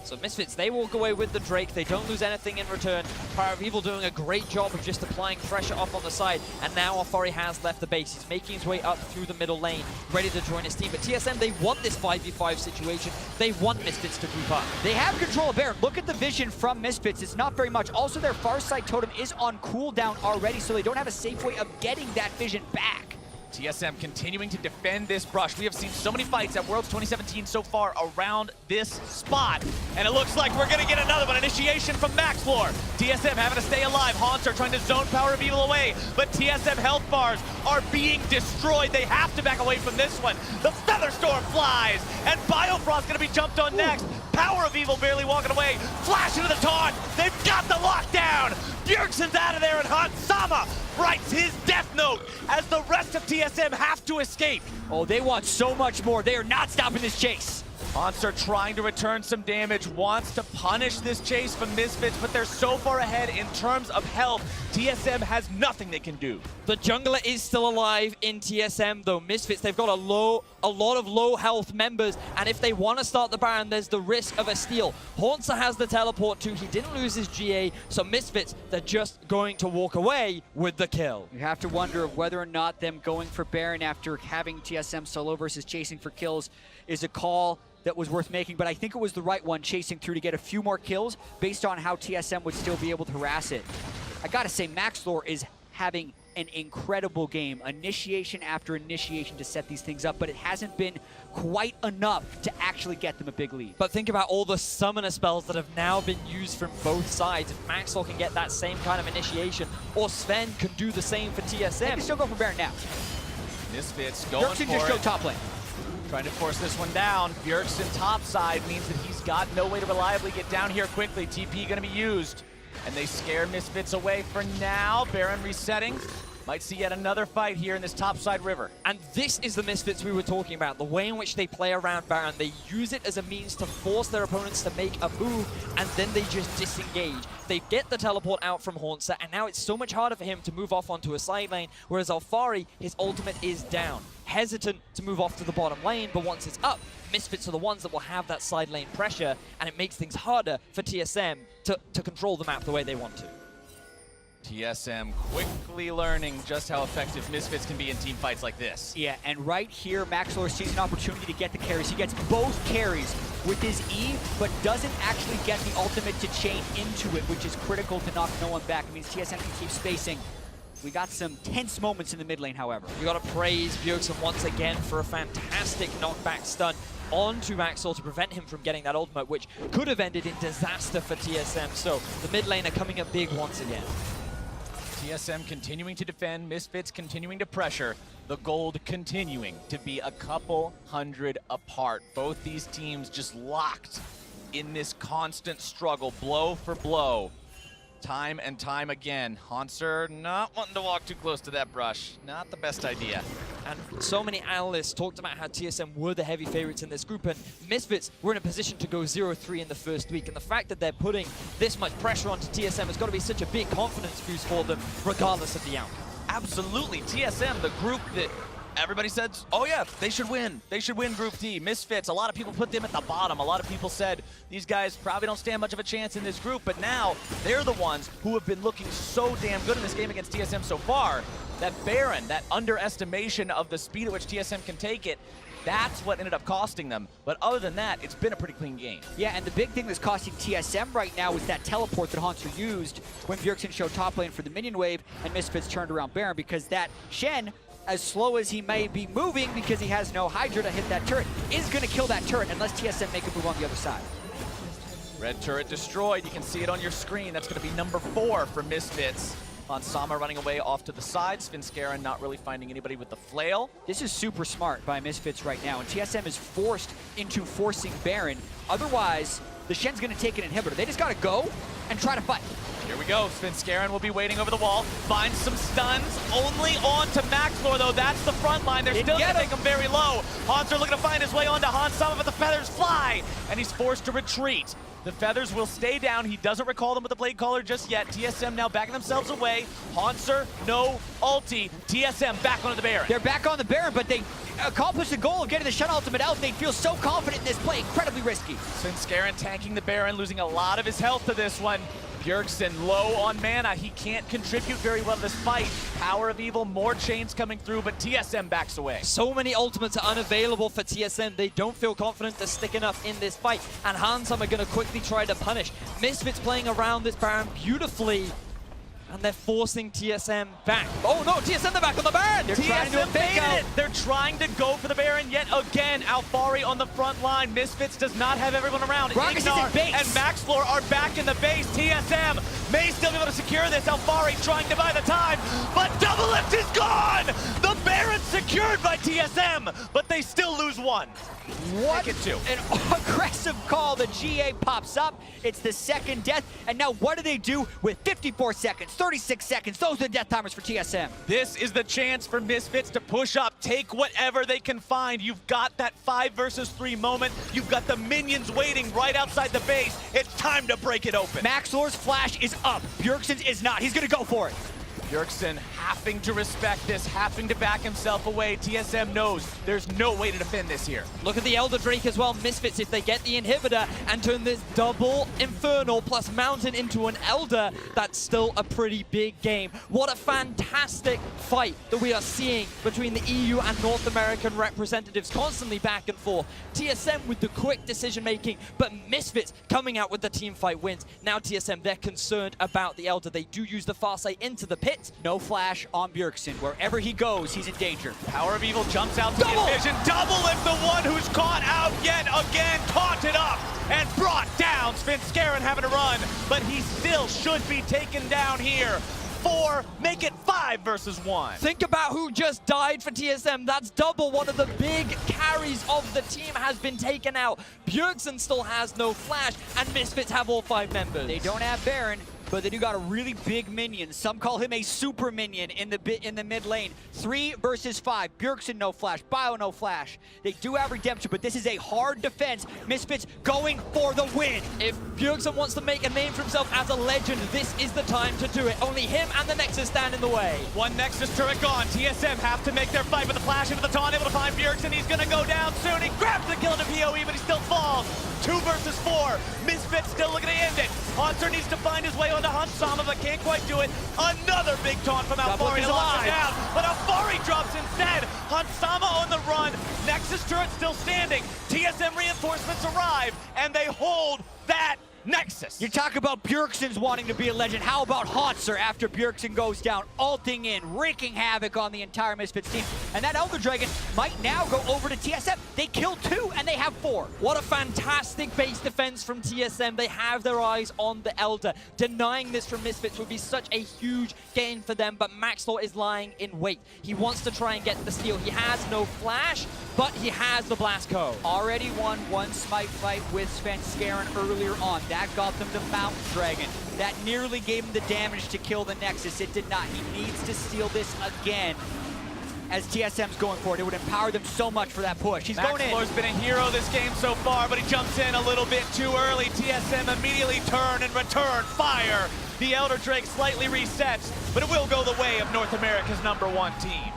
Speaker 2: So Misfits, they walk away with the Drake. They don't lose anything in return. Power of Evil doing a great job of just applying pressure up on the side. And now Alphari has left the base. He's making his way up through the middle lane, ready to join his team. But TSM, they want this 5v5 situation. They want Misfits to group up.
Speaker 1: They have control of Baron. Look at the vision from Misfits. It's not very much. Also, their far side totem is on cooldown already, so they don't have a safe way of getting that vision back.
Speaker 3: TSM continuing to defend this brush. We have seen so many fights at Worlds 2017 so far around this spot, and it looks like we're gonna get another one. Initiation from Max Lore. TSM having to stay alive. Hauntzer trying to zone Power of Evil away, but TSM health bars are being destroyed. They have to back away from this one. The Featherstorm flies, and Biofrost gonna be jumped on next. Power of Evil barely walking away. Flash into the taunt. They've got the lockdown. Bjergsen's out of there, and Hansama writes his death note as the rest of TSM have to escape.
Speaker 1: Oh, they want so much more. They are not stopping this chase.
Speaker 3: Hauntzer trying to return some damage, wants to punish this chase from Misfits, but they're so far ahead in terms of health. TSM has nothing they can do.
Speaker 2: The jungler is still alive in TSM, though. Misfits, they've got a lot of low health members, and if they want to start the Baron, there's the risk of a steal. Hauntzer has the teleport too. He didn't lose his GA, so Misfits, they're just going to walk away with the kill.
Speaker 1: You have to wonder whether or not them going for Baron after having TSM solo versus chasing for kills is a call that was worth making, but I think it was the right one, chasing through to get a few more kills based on how TSM would still be able to harass it. I gotta say, Max Lore is having an incredible game, initiation after initiation to set these things up, but it hasn't been quite enough to actually get them a big lead.
Speaker 2: But think about all the summoner spells that have now been used from both sides. If Max Lore can get that same kind of initiation, or Sven can do the same for TSM.
Speaker 1: They can still go for Baron now.
Speaker 3: Misfits going
Speaker 1: Bjergsen
Speaker 3: for
Speaker 1: just go
Speaker 3: it.
Speaker 1: top lane.
Speaker 3: Trying to force this one down. Bjergsen top side means that he's got no way to reliably get down here quickly. TP gonna be used. And they scare Misfits away for now. Baron resetting. Might see yet another fight here in this topside river.
Speaker 2: And this is the Misfits we were talking about, the way in which they play around Baron. They use it as a means to force their opponents to make a move, and then they just disengage. They get the teleport out from Hauntzer, and now it's so much harder for him to move off onto a side lane, whereas Alphari, his ultimate is down. Hesitant to move off to the bottom lane, but once it's up, Misfits are the ones that will have that side lane pressure, and it makes things harder for TSM to control the map the way they want to.
Speaker 3: TSM quickly learning just how effective Misfits can be in team fights like this.
Speaker 1: Yeah, and right here, Max Lore sees an opportunity to get the carries. He gets both carries with his E, but doesn't actually get the ultimate to chain into it, which is critical to knock no one back. It means TSM can keep spacing. We got some tense moments in the mid lane, however.
Speaker 2: You got to praise Bjergsen once again for a fantastic knockback stun onto Max Lore to prevent him from getting that ultimate, which could have ended in disaster for TSM. So the mid lane are coming up big once again.
Speaker 3: TSM continuing to defend, Misfits continuing to pressure, the gold continuing to be a couple hundred apart. Both these teams just locked in this constant struggle, blow for blow, time and time again. Hansser not wanting to walk too close to that brush. Not the best idea.
Speaker 2: And so many analysts talked about how TSM were the heavy favorites in this group, and Misfits were in a position to go 0-3 in the first week. And the fact that they're putting this much pressure onto TSM has got to be such a big confidence boost for them, regardless of the outcome.
Speaker 3: Absolutely. TSM, the group that everybody said, oh yeah, they should win. They should win Group D. Misfits, a lot of people put them at the bottom. A lot of people said these guys probably don't stand much of a chance in this group, but now they're the ones who have been looking so damn good in this game against TSM so far. That Baron, that underestimation of the speed at which TSM can take it, that's what ended up costing them. But other than that, it's been a pretty clean game.
Speaker 1: Yeah, and the big thing that's costing TSM right now is that teleport that Hansser used when Bjergsen showed top lane for the minion wave and Misfits turned around Baron, because that Shen, as slow as he may be moving because he has no Hydra to hit that turret, is going to kill that turret unless TSM make a move on the other side.
Speaker 3: Red turret destroyed. You can see it on your screen. That's going to be number 4 for Misfits. Sama running away off to the side. Svenskeren not really finding anybody with the flail.
Speaker 1: This is super smart by Misfits right now, and TSM is forced into forcing Baron. Otherwise, the Shen's going to take an inhibitor. They just got to go and try to fight.
Speaker 3: Here we go. Svenskeren will be waiting over the wall. Finds some stuns. Only on to Maxlor, though. That's the front line. They're still going to take him very low. Hansser looking to find his way onto Sama, but the feathers fly, and he's forced to retreat. The feathers will stay down. He doesn't recall them with the blade caller just yet. TSM now backing themselves away. Hansser, no ulti. TSM back onto the Baron.
Speaker 1: They're back on the Baron, but they accomplish the goal of getting the Shen ultimate out. They feel so confident in this play. Incredibly risky.
Speaker 3: Svenskeren tanking the Baron, losing a lot of his health to this one. Bjergsen low on mana. He can't contribute very well to this fight. Power of Evil, more chains coming through, but TSM backs away.
Speaker 2: So many ultimates are unavailable for TSM. They don't feel confident to stick enough in this fight, and Hansam are going to quickly try to punish. Misfits playing around this Baron beautifully, and they're forcing TSM back. Oh no, TSM they're back on the Baron!
Speaker 1: They're trying to do a fake out.
Speaker 3: They're trying to go for the Baron yet again. Alfari on the front line. Misfits does not have everyone around.
Speaker 1: Gragas is in base.
Speaker 3: And Maxlor are back in the base. TSM may still be able to secure this. Alfari trying to buy the time, but Double Lift is gone! The Baron's secured by TSM, but they still lose one.
Speaker 1: What
Speaker 3: Make it 2.
Speaker 1: an aggressive call. The GA pops up. It's the second death. And now what do they do with 54 seconds, 36 seconds? Those are the death timers for TSM.
Speaker 3: This is the chance for Misfits to push up, take whatever they can find. You've got that 5 versus 3 moment. You've got the minions waiting right outside the base. It's time to break it open.
Speaker 1: Maxlor's flash is up. Bjergsen's is not. He's going to go for it.
Speaker 3: Bjergsen having to respect this, having to back himself away. TSM knows there's no way to defend this here.
Speaker 2: Look at the Elder Drake as well. Misfits, if they get the inhibitor and turn this double Infernal plus Mountain into an Elder, that's still a pretty big game. What a fantastic fight that we are seeing between the EU and North American representatives, constantly back and forth. TSM with the quick decision making, but Misfits coming out with the team fight wins. Now TSM, they're concerned about the Elder. They do use the Farsight into the pit.
Speaker 1: No flash on Bjergsen. Wherever he goes, he's in danger.
Speaker 3: Power of Evil jumps out to the vision. Double Lift, the one who's caught out yet again. Caught it up and brought down. Svenskeren having to run, but he still should be taken down here. 4, make it 5 versus 1.
Speaker 2: Think about who just died for TSM. That's double. One of the big carries of the team has been taken out. Bjergsen still has no flash, and Misfits have all 5 members.
Speaker 1: They don't have Baron, but they do got a really big minion. Some call him a super minion in the mid lane. 3 versus 5. Bjergsen no flash. Bio no flash. They do have redemption, but this is a hard defense. Misfits going for the win.
Speaker 2: If Bjergsen wants to make a name for himself as a legend, this is the time to do it. Only him and the Nexus stand in the way.
Speaker 3: One Nexus turret gone. TSM have to make their fight with the flash into the taunt. Able to find Bjergsen. He's going to go down soon. He grabs the kill into PoE, but he still falls. 2 versus 4. Misfits still looking to end it. Hansser needs to find his way onto Hansama, but can't quite do it. Another big taunt from Alfari to lock him down, but Alfari drops instead. Hansama on the run. Nexus turret still standing. TSM reinforcements arrive, and they hold that Nexus.
Speaker 1: You talk about Bjergsen's wanting to be a legend. How about Hotzer after Bjergsen goes down, ulting in, wreaking havoc on the entire Misfits team. And that Elder Dragon might now go over to TSM. They killed 2 and they have 4.
Speaker 2: What a fantastic base defense from TSM. They have their eyes on the Elder. Denying this from Misfits would be such a huge gain for them, but Maxlaw is lying in wait. He wants to try and get the steal. He has no flash, but he has the blast code.
Speaker 1: Already won one smite fight with Svenskeren earlier on. That got them to Mount Dragon. That nearly gave him the damage to kill the Nexus. It did not. He needs to steal this again as TSM's going for it. It would empower them so much for that push. He's going in.
Speaker 3: Maxlaw's been a hero this game so far, but he jumps in a little bit too early. TSM immediately turn and return fire. The Elder Drake slightly resets, but it will go the way of North America's #1 team.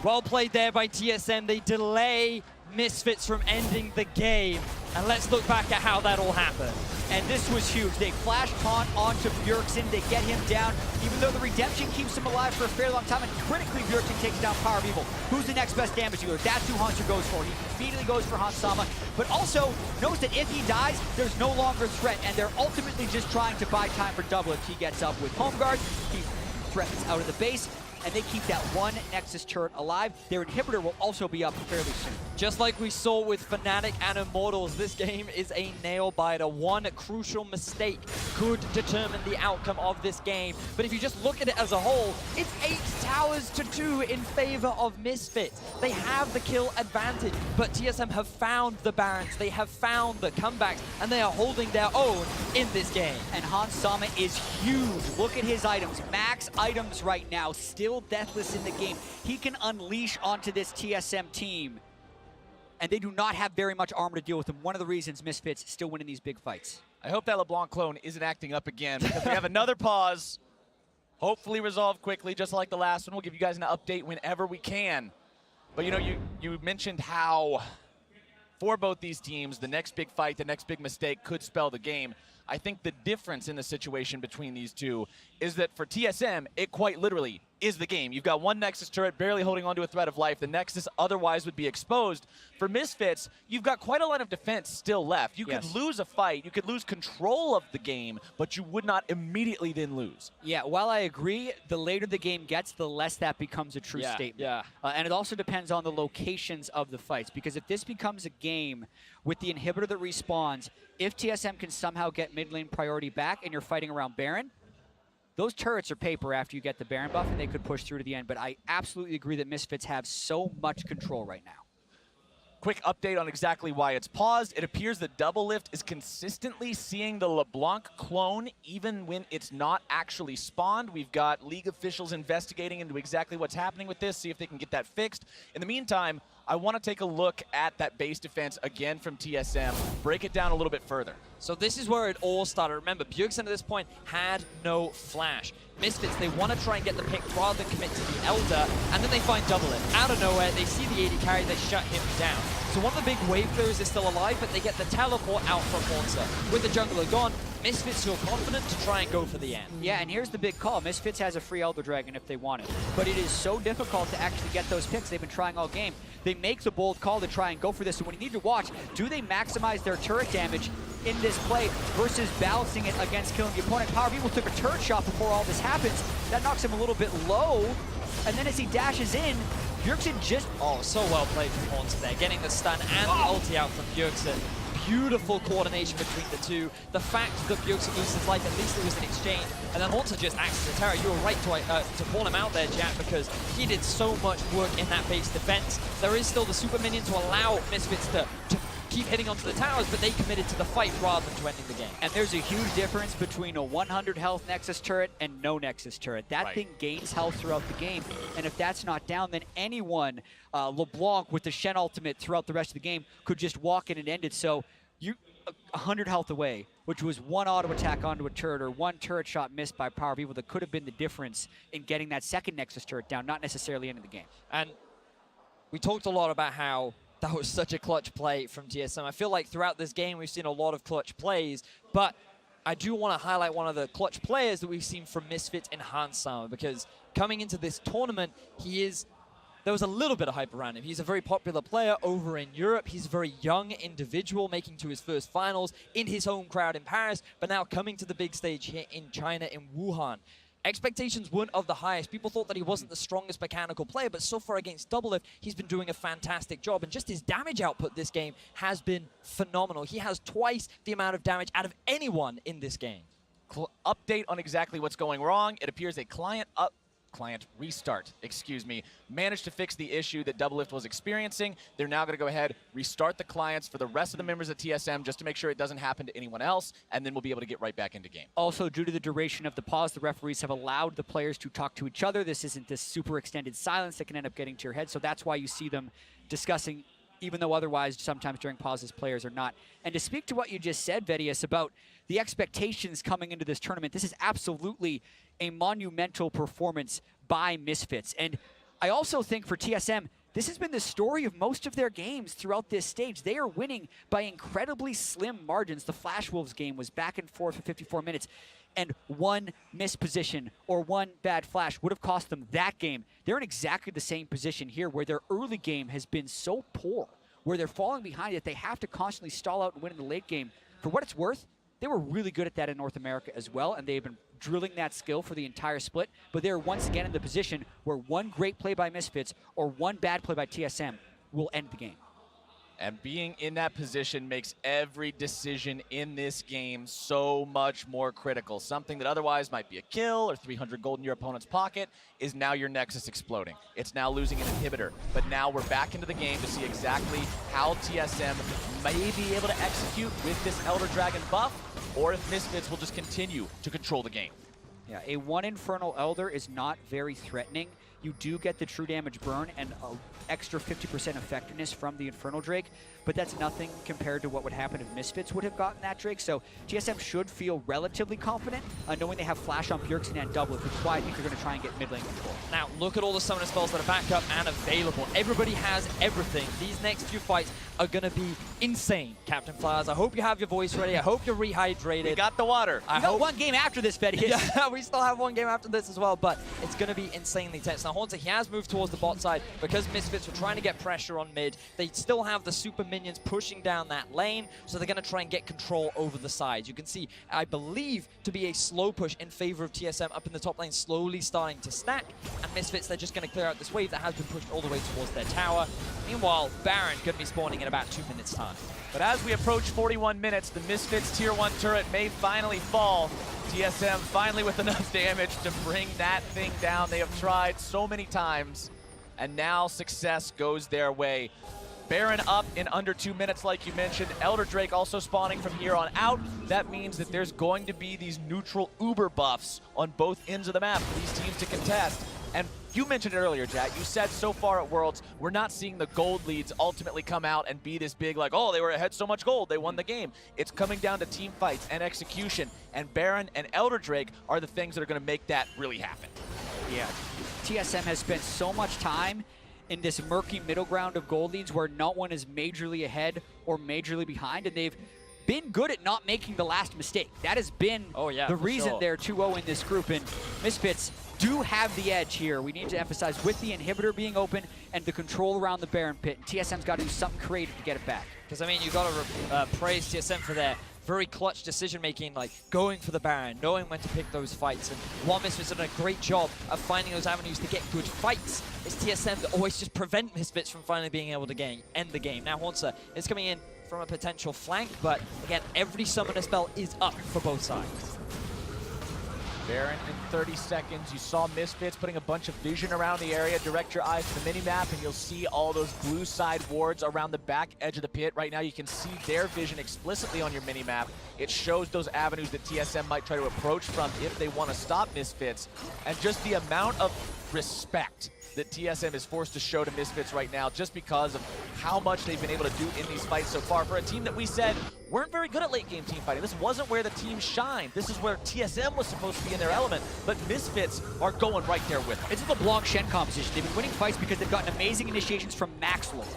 Speaker 2: Well played there by TSM. They delay Misfits from ending the game. And let's look back at how that all happened.
Speaker 1: And this was huge. They flash taunt onto Bjergsen. They get him down, even though the redemption keeps him alive for a fairly long time. And critically, Bjergsen takes down Power of Evil. Who's the next best damage dealer? That's who Hunter goes for. He immediately goes for Hansama, but also knows that if he dies, there's no longer a threat. And they're ultimately just trying to buy time for Double if he gets up with Home Guard. He threatens out of the base, and they keep that one Nexus turret alive. Their inhibitor will also be up fairly soon.
Speaker 2: Just like we saw with Fnatic and Immortals, this game is a nail-biter. One crucial mistake could determine the outcome of this game. But if you just look at it as a whole, it's 8 towers to 2 in favor of Misfits. They have the kill advantage, but TSM have found the Barons, they have found the comebacks, and they are holding their own in this game.
Speaker 1: And Hansama is huge. Look at his items. Max items right now, still deathless in the game. He can unleash onto this TSM team, and they do not have very much armor to deal with him. One of the reasons Misfits still winning these big fights.
Speaker 3: I hope that LeBlanc clone isn't acting up again, because we have another pause. Hopefully resolved quickly, just like the last one. We'll give you guys an update whenever we can. But you know, you mentioned how for both these teams, the next big fight, the next big mistake could spell the game. I think the difference in the situation between these two is that for TSM, it quite literally is the game. You've got one Nexus turret barely holding on to a thread of life. The Nexus otherwise would be exposed. For Misfits, you've got quite a line of defense still left. You could lose a fight, you could lose control of the game, but you would not immediately then lose.
Speaker 1: Yeah, while I agree, the later the game gets, the less that becomes a true statement.
Speaker 2: Yeah.
Speaker 1: And it also depends on the locations of the fights, because if this becomes a game with the inhibitor that respawns, if TSM can somehow get mid lane priority back and you're fighting around Baron, those turrets are paper after you get the Baron buff, and they could push through to the end. But I absolutely agree that Misfits have so much control right now.
Speaker 3: Quick update on exactly why it's paused. It appears that Double Lift is consistently seeing the LeBlanc clone even when it's not actually spawned. We've got League officials investigating into exactly what's happening with this, see if they can get that fixed. In the meantime, I want to take a look at that base defense again from TSM, break it down a little bit further.
Speaker 2: So this is where it all started. Remember, Bjergsen at this point had no flash. Misfits, they want to try and get the pick rather than commit to the Elder, and then they find Double It. Out of nowhere, they see the 80 carry, they shut him down. So one of the big wave clearers is still alive, but they get the teleport out from Monster. With the jungler gone, Misfits feel confident to try and go for the end.
Speaker 1: Yeah, and here's the big call. Misfits has a free Elder Dragon if they want it. But it is so difficult to actually get those picks. They've been trying all game. They make the bold call to try and go for this. So when you need to watch, do they maximize their turret damage in this play versus balancing it against killing the opponent? Power of Evil took a turret shot before all this happens. That knocks him a little bit low. And then as he dashes in, Bjergsen just...
Speaker 2: Oh, so well played from Monster there. Getting the stun and the ulti out from Bjergsen. Beautiful coordination between the two. The fact that Bjergsen loses his life, at least it was an exchange. And then Haunter just acts as a terror. You were right to call him out there, Jack, because he did so much work in that base defense. There is still the super minion to allow Misfits to keep hitting onto the towers, but they committed to the fight rather than to ending the game.
Speaker 1: And there's a huge difference between a 100 health Nexus turret and no Nexus turret. That thing gains health throughout the game, and if that's not down, then anyone, LeBlanc with the Shen ultimate throughout the rest of the game, could just walk in and end it. So you 100 health away, which was one auto attack onto a turret or one turret shot missed by Power of Evil, that could have been the difference in getting that second Nexus turret down, not necessarily ending the game.
Speaker 2: And we talked a lot about how that was such a clutch play from TSM. I feel like throughout this game we've seen a lot of clutch plays, but I do want to highlight one of the clutch players that we've seen from Misfits in Hansama, because coming into this tournament, he is there was a little bit of hype around him. He's a very popular player over in Europe. He's a very young individual making to his first finals in his home crowd in Paris, but now coming to the big stage here in China, in Wuhan. Expectations weren't of the highest. People thought that he wasn't the strongest mechanical player, but so far against Doublelift, he's been doing a fantastic job. And just his damage output this game has been phenomenal. He has twice the amount of damage out of anyone in this game.
Speaker 3: Update on exactly what's going wrong. It appears a client restart, managed to fix the issue that Doublelift was experiencing. They're now going to go ahead, restart the clients for the rest of the members of TSM just to make sure it doesn't happen to anyone else, and then we'll be able to get right back into game.
Speaker 1: Also, due to the duration of the pause, the referees have allowed the players to talk to each other. This isn't this super extended silence that can end up getting to your head, so that's why you see them discussing, even though otherwise sometimes during pauses players are not. And to speak to what you just said, Vedius, about the expectations coming into this tournament, this is absolutely a monumental performance by Misfits. And I also think for TSM, this has been the story of most of their games throughout this stage. They are winning by incredibly slim margins. The Flash Wolves game was back and forth for 54 minutes, and one misposition or one bad flash would have cost them that game. They're in exactly the same position here, where their early game has been so poor, where they're falling behind that they have to constantly stall out and win in the late game. For what it's worth, they were really good at that in North America as well, and they've been drilling that skill for the entire split, but they're once again in the position where one great play by Misfits or one bad play by TSM will end the game.
Speaker 3: And being in that position makes every decision in this game so much more critical. Something that otherwise might be a kill or 300 gold in your opponent's pocket is now your Nexus exploding. It's now losing an inhibitor. But now we're back into the game to see exactly how TSM may be able to execute with this Elder Dragon buff, or if Misfits will just continue to control the game.
Speaker 1: Yeah, a 1 Infernal Elder is not very threatening. You do get the true damage burn and an extra 50% effectiveness from the Infernal Drake, but that's nothing compared to what would happen if Misfits would have gotten that Drake. So TSM should feel relatively confident knowing they have Flash on Bjergsen and Doublelift, which is why I think they're going to try and get mid lane control.
Speaker 2: Now, look at all the summoner spells that are back up and available. Everybody has everything. These next few fights are going to be insane, Captain Flowers. I hope you have your voice ready. I hope you're rehydrated.
Speaker 3: We got the water.
Speaker 1: I hope one game after this, Betty.
Speaker 2: Yeah, we still have one game after this as well, but it's going to be insanely tense. Now, Haunter, he has moved towards the bot side because Misfits were trying to get pressure on mid. They still have the super minions pushing down that lane, so they're going to try and get control over the sides. You can see, I believe, to be a slow push in favor of TSM up in the top lane, slowly starting to stack, and Misfits, they're just going to clear out this wave that has been pushed all the way towards their tower. Meanwhile, Baron could be spawning in about 2 minutes' time.
Speaker 3: But as we approach 41 minutes, the Misfits Tier 1 turret may finally fall. TSM finally with enough damage to bring that thing down. They have tried so many times, and now success goes their way. Baron up in under 2 minutes, like you mentioned. Elder Drake also spawning from here on out. That means that there's going to be these neutral uber buffs on both ends of the map for these teams to contest. And you mentioned it earlier, Jack. You said so far at Worlds, we're not seeing the gold leads ultimately come out and be this big, like, oh, they were ahead so much gold, they won the game. It's coming down to team fights and execution. And Baron and Elder Drake are the things that are going to make that really happen.
Speaker 1: Yeah, TSM has spent so much time in this murky middle ground of gold leads where no one is majorly ahead or majorly behind, and they've been good at not making the last mistake. That has been the reason they're 2-0 in this group, and Misfits do have the edge here. We need to emphasize with the inhibitor being open and the control around the Baron pit, and TSM's got to do something creative to get it back.
Speaker 2: Because, I mean, you've got to praise TSM for their very clutch decision-making, like going for the Baron, knowing when to pick those fights. And while Misfits have done a great job of finding those avenues to get good fights, it's TSM that always just prevent Misfits from finally being able to end the game. Now, Haunter is coming in from a potential flank, but again, every summoner spell is up for both sides.
Speaker 3: Baron in 30 seconds. You saw Misfits putting a bunch of vision around the area. Direct your eyes to the minimap and you'll see all those blue side wards around the back edge of the pit. Right now you can see their vision explicitly on your minimap. It shows those avenues that TSM might try to approach from if they want to stop Misfits. And just the amount of respect that TSM is forced to show to Misfits right now just because of how much they've been able to do in these fights so far. For a team that we said weren't very good at late game team fighting. This wasn't where the team shined. This is where TSM was supposed to be in their element, but Misfits are going right there with them.
Speaker 1: This is the Blanc Shen composition. They've been winning fights because they've gotten amazing initiations from Maxlord.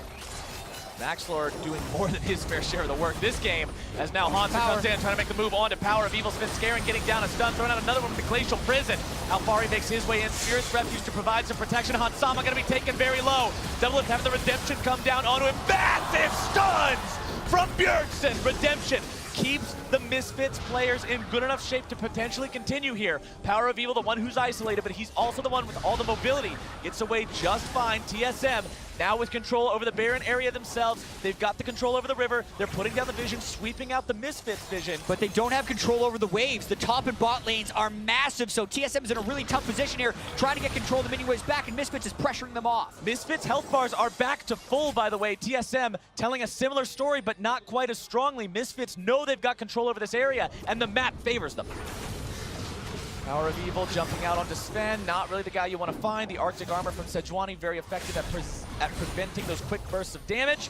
Speaker 3: Maxlord doing more than his fair share of the work this game, as now Haunter comes in, trying to make the move on to Power of Evil Smith, scaring, getting down a stun, throwing out another one with the Glacial Prison. Alfari makes his way in. Spirit's Refuge to provide some protection. Hansama going to be taken very low. Doublelift having the Redemption come down onto him. Massive stuns from Bjergsen. Redemption keeps the Misfits players in good enough shape to potentially continue here. Power of Evil, the one who's isolated, but he's also the one with all the mobility. Gets away just fine. TSM now with control over the Baron area themselves. They've got the control over the river. They're putting down the vision, sweeping out the Misfits vision.
Speaker 1: But they don't have control over the waves. The top and bot lanes are massive, so TSM is in a really tough position here, trying to get control of the minion waves back, and Misfits is pressuring them off.
Speaker 3: Misfits health bars are back to full, by the way. TSM telling a similar story, but not quite as strongly. Misfits know they've got control over this area, and the map favors them. Power of Evil jumping out onto Sven, not really the guy you want to find. The Arctic Armor from Sejuani, very effective at preventing those quick bursts of damage.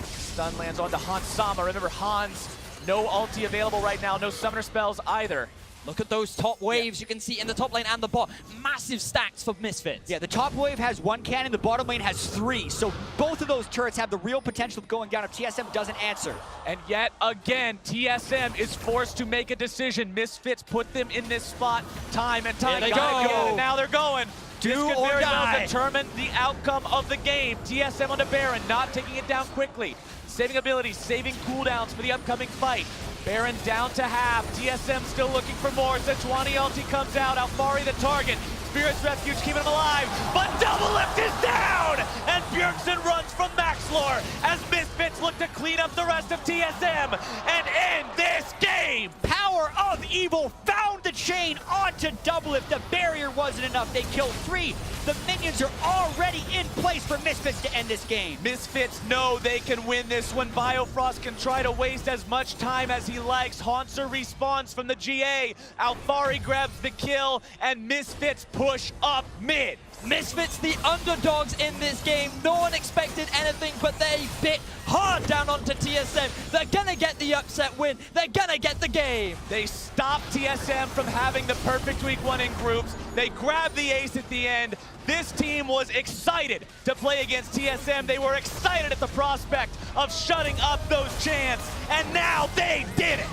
Speaker 3: Stun lands onto Hansama. Remember, Hans, no ulti available right now, no summoner spells either.
Speaker 2: Look at those top waves you can see in the top lane and the bot. Massive stacks for Misfits.
Speaker 1: Yeah, the top wave has 1 cannon, the bottom lane has 3. So both of those turrets have the real potential of going down if TSM doesn't answer.
Speaker 3: And yet again, TSM is forced to make a decision. Misfits put them in this spot time and time
Speaker 2: Here they
Speaker 3: again.
Speaker 2: go.
Speaker 3: And now they're going.
Speaker 1: Do
Speaker 3: this could
Speaker 1: or
Speaker 3: very well
Speaker 1: die.
Speaker 3: determine the outcome of the game. TSM on the Baron, not taking it down quickly. Saving abilities, saving cooldowns for the upcoming fight. Baron down to half. TSM still looking for more. Sejuani ulti comes out. Alfari the target. Spirit's Refuge keeping him alive. But Doublelift is down! And Bjergsen runs from Maxlore as Misfits look to clean up the rest of TSM and end this game!
Speaker 1: Power of Evil found the chain onto Doublelift. The barrier wasn't enough. They killed 3. The minions are already in place for Misfits to end this game.
Speaker 3: Misfits know they can win this one. Biofrost can try to waste as much time as he likes. Haunter respawns from the GA. Alfari grabs the kill, and Misfits push up mid.
Speaker 2: Misfits, the underdogs in this game. No one expected anything, but they bit hard down onto TSM. They're gonna get the upset win. They're gonna get the game.
Speaker 3: They stopped TSM from having the perfect week 1 in groups. They grabbed the ace at the end. This team was excited to play against TSM. They were excited at the prospect of shutting up those chants, and now they did it.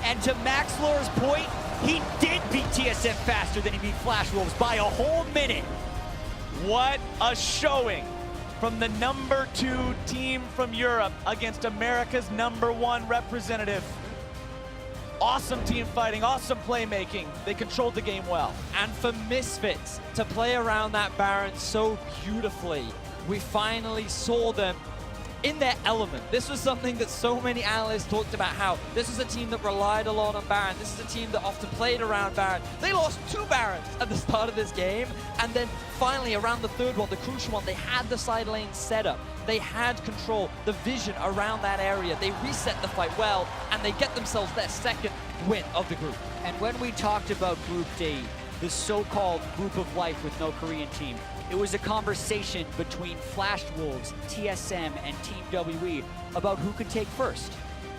Speaker 1: And to Max Lore's point, he did beat TSM faster than he beat Flash Wolves by a whole minute.
Speaker 3: What a showing from the number 2 team from Europe against America's number 1 representative. Awesome team fighting, awesome playmaking. They controlled the game well.
Speaker 2: And for Misfits to play around that Baron so beautifully, we finally saw them in their element. This was something that so many analysts talked about, how this was a team that relied a lot on Baron. This is a team that often played around Baron. They lost 2 Barons at the start of this game, and then finally around the 3rd one, the crucial one, they had the side lane set up. They had control, the vision around that area. They reset the fight well, and they get themselves their 2nd win of the group.
Speaker 1: And when we talked about Group D, the so-called group of life with no Korean team, it was a conversation between Flash Wolves, TSM, and Team WE about who could take first.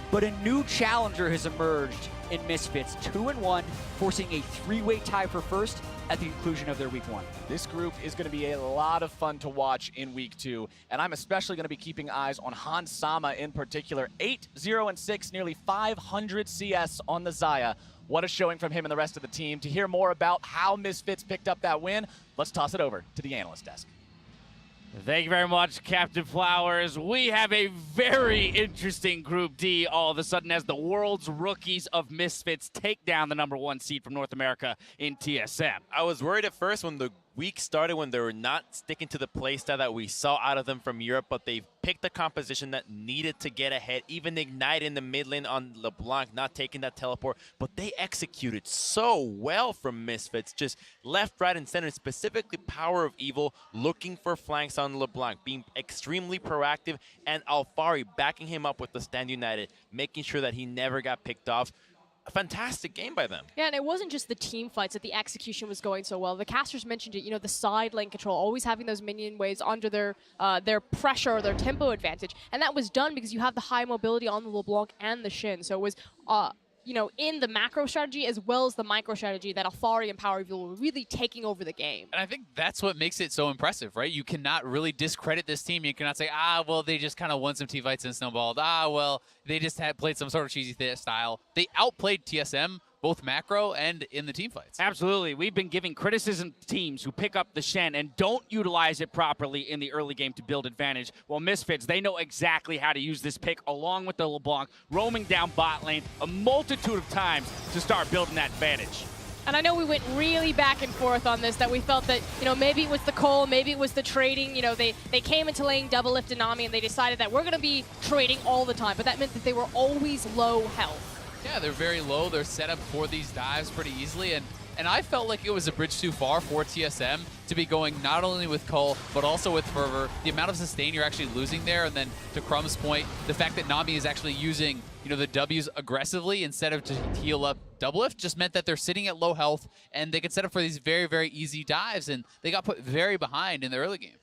Speaker 1: But a new challenger has emerged in Misfits, 2-1, forcing a 3-way tie for first at the conclusion of their week 1.
Speaker 3: This group is going to be a lot of fun to watch in week 2, and I'm especially going to be keeping eyes on Hansama in particular. 8-0-6, nearly 500 CS on the Xayah. What a showing from him and the rest of the team. To hear more about how Misfits picked up that win, let's toss it over to the analyst desk.
Speaker 4: Thank you very much, Captain Flowers. We have a very interesting Group D all of a sudden as the world's rookies of Misfits take down the number 1 seed from North America in TSM.
Speaker 5: I was worried at first when the week started, when they were not sticking to the playstyle that we saw out of them from Europe, but they've picked a composition that needed to get ahead, even Ignite in the mid lane on LeBlanc, not taking that teleport, but they executed so well from Misfits, just left, right, and center, specifically Power of Evil, looking for flanks on LeBlanc, being extremely proactive, and Alfari backing him up with the Stand United, making sure that he never got picked off. A fantastic game by them.
Speaker 6: Yeah, and it wasn't just the team fights that the execution was going so well. The casters mentioned it, you know, the side lane control, always having those minion waves under their pressure or their tempo advantage. And that was done because you have the high mobility on the LeBlanc and the Shin. So it was, you know, in the macro strategy as well as the micro strategy that Alfari and Power Evil were really taking over the game.
Speaker 7: And I think that's what makes it so impressive, right? You cannot really discredit this team. You cannot say, well, they just kind of won some team fights and snowballed. Well, they just had played some sort of cheesy style. They outplayed TSM both macro and in the team fights.
Speaker 4: Absolutely. We've been giving criticism to teams who pick up the Shen and don't utilize it properly in the early game to build advantage. Well, Misfits, they know exactly how to use this pick along with the LeBlanc, roaming down bot lane a multitude of times to start building that advantage.
Speaker 6: And I know we went really back and forth on this, that we felt that, maybe it was the Cole, maybe it was the trading. They came into laying double lift Nami and they decided that we're going to be trading all the time. But that meant that they were always low health.
Speaker 7: Yeah, they're very low. They're set up for these dives pretty easily. And I felt like it was a bridge too far for TSM to be going not only with Cole, but also with Fervor. The amount of sustain you're actually losing there, and then to Crumb's point, the fact that Nami is actually using the W's aggressively instead of to heal up double lift just meant that they're sitting at low health, and they could set up for these very, very easy dives, and they got put very behind in the early game.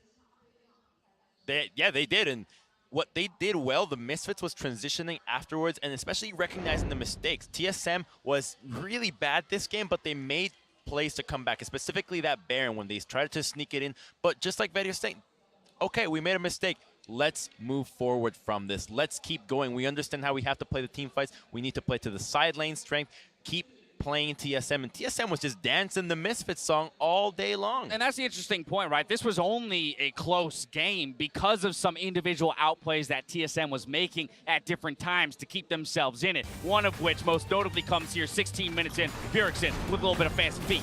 Speaker 5: They did, and what they did well, the Misfits, was transitioning afterwards and especially recognizing the mistakes. TSM was really bad this game, but they made plays to come back, specifically that Baron when they tried to sneak it in. But just like Vetti was saying, okay, we made a mistake. Let's move forward from this. Let's keep going. We understand how we have to play the team fights. We need to play to the side lane strength, keep playing TSM, and TSM was just dancing the Misfits song all day long.
Speaker 4: And that's the interesting point, right? This was only a close game because of some individual outplays that TSM was making at different times to keep themselves in it. One of which most notably comes here 16 minutes in, Bjergsen with a little bit of fancy feet.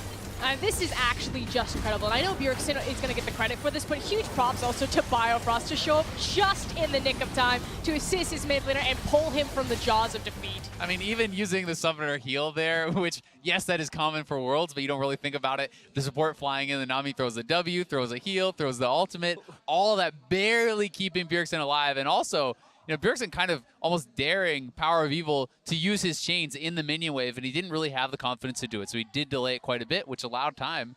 Speaker 6: This is actually just incredible. And I know Bjergsen is going to get the credit for this, but huge props also to Biofrost to show up just in the nick of time to assist his mid laner and pull him from the jaws of defeat.
Speaker 7: I mean, even using the Summoner heal there, which, yes, that is common for Worlds, but you don't really think about it. The support flying in, the Nami throws a W, throws a heal, throws the ultimate, all of that barely keeping Bjergsen alive. And also, Bjergsen kind of almost daring Power of Evil to use his chains in the minion wave, and he didn't really have the confidence to do it. So he did delay it quite a bit, which allowed time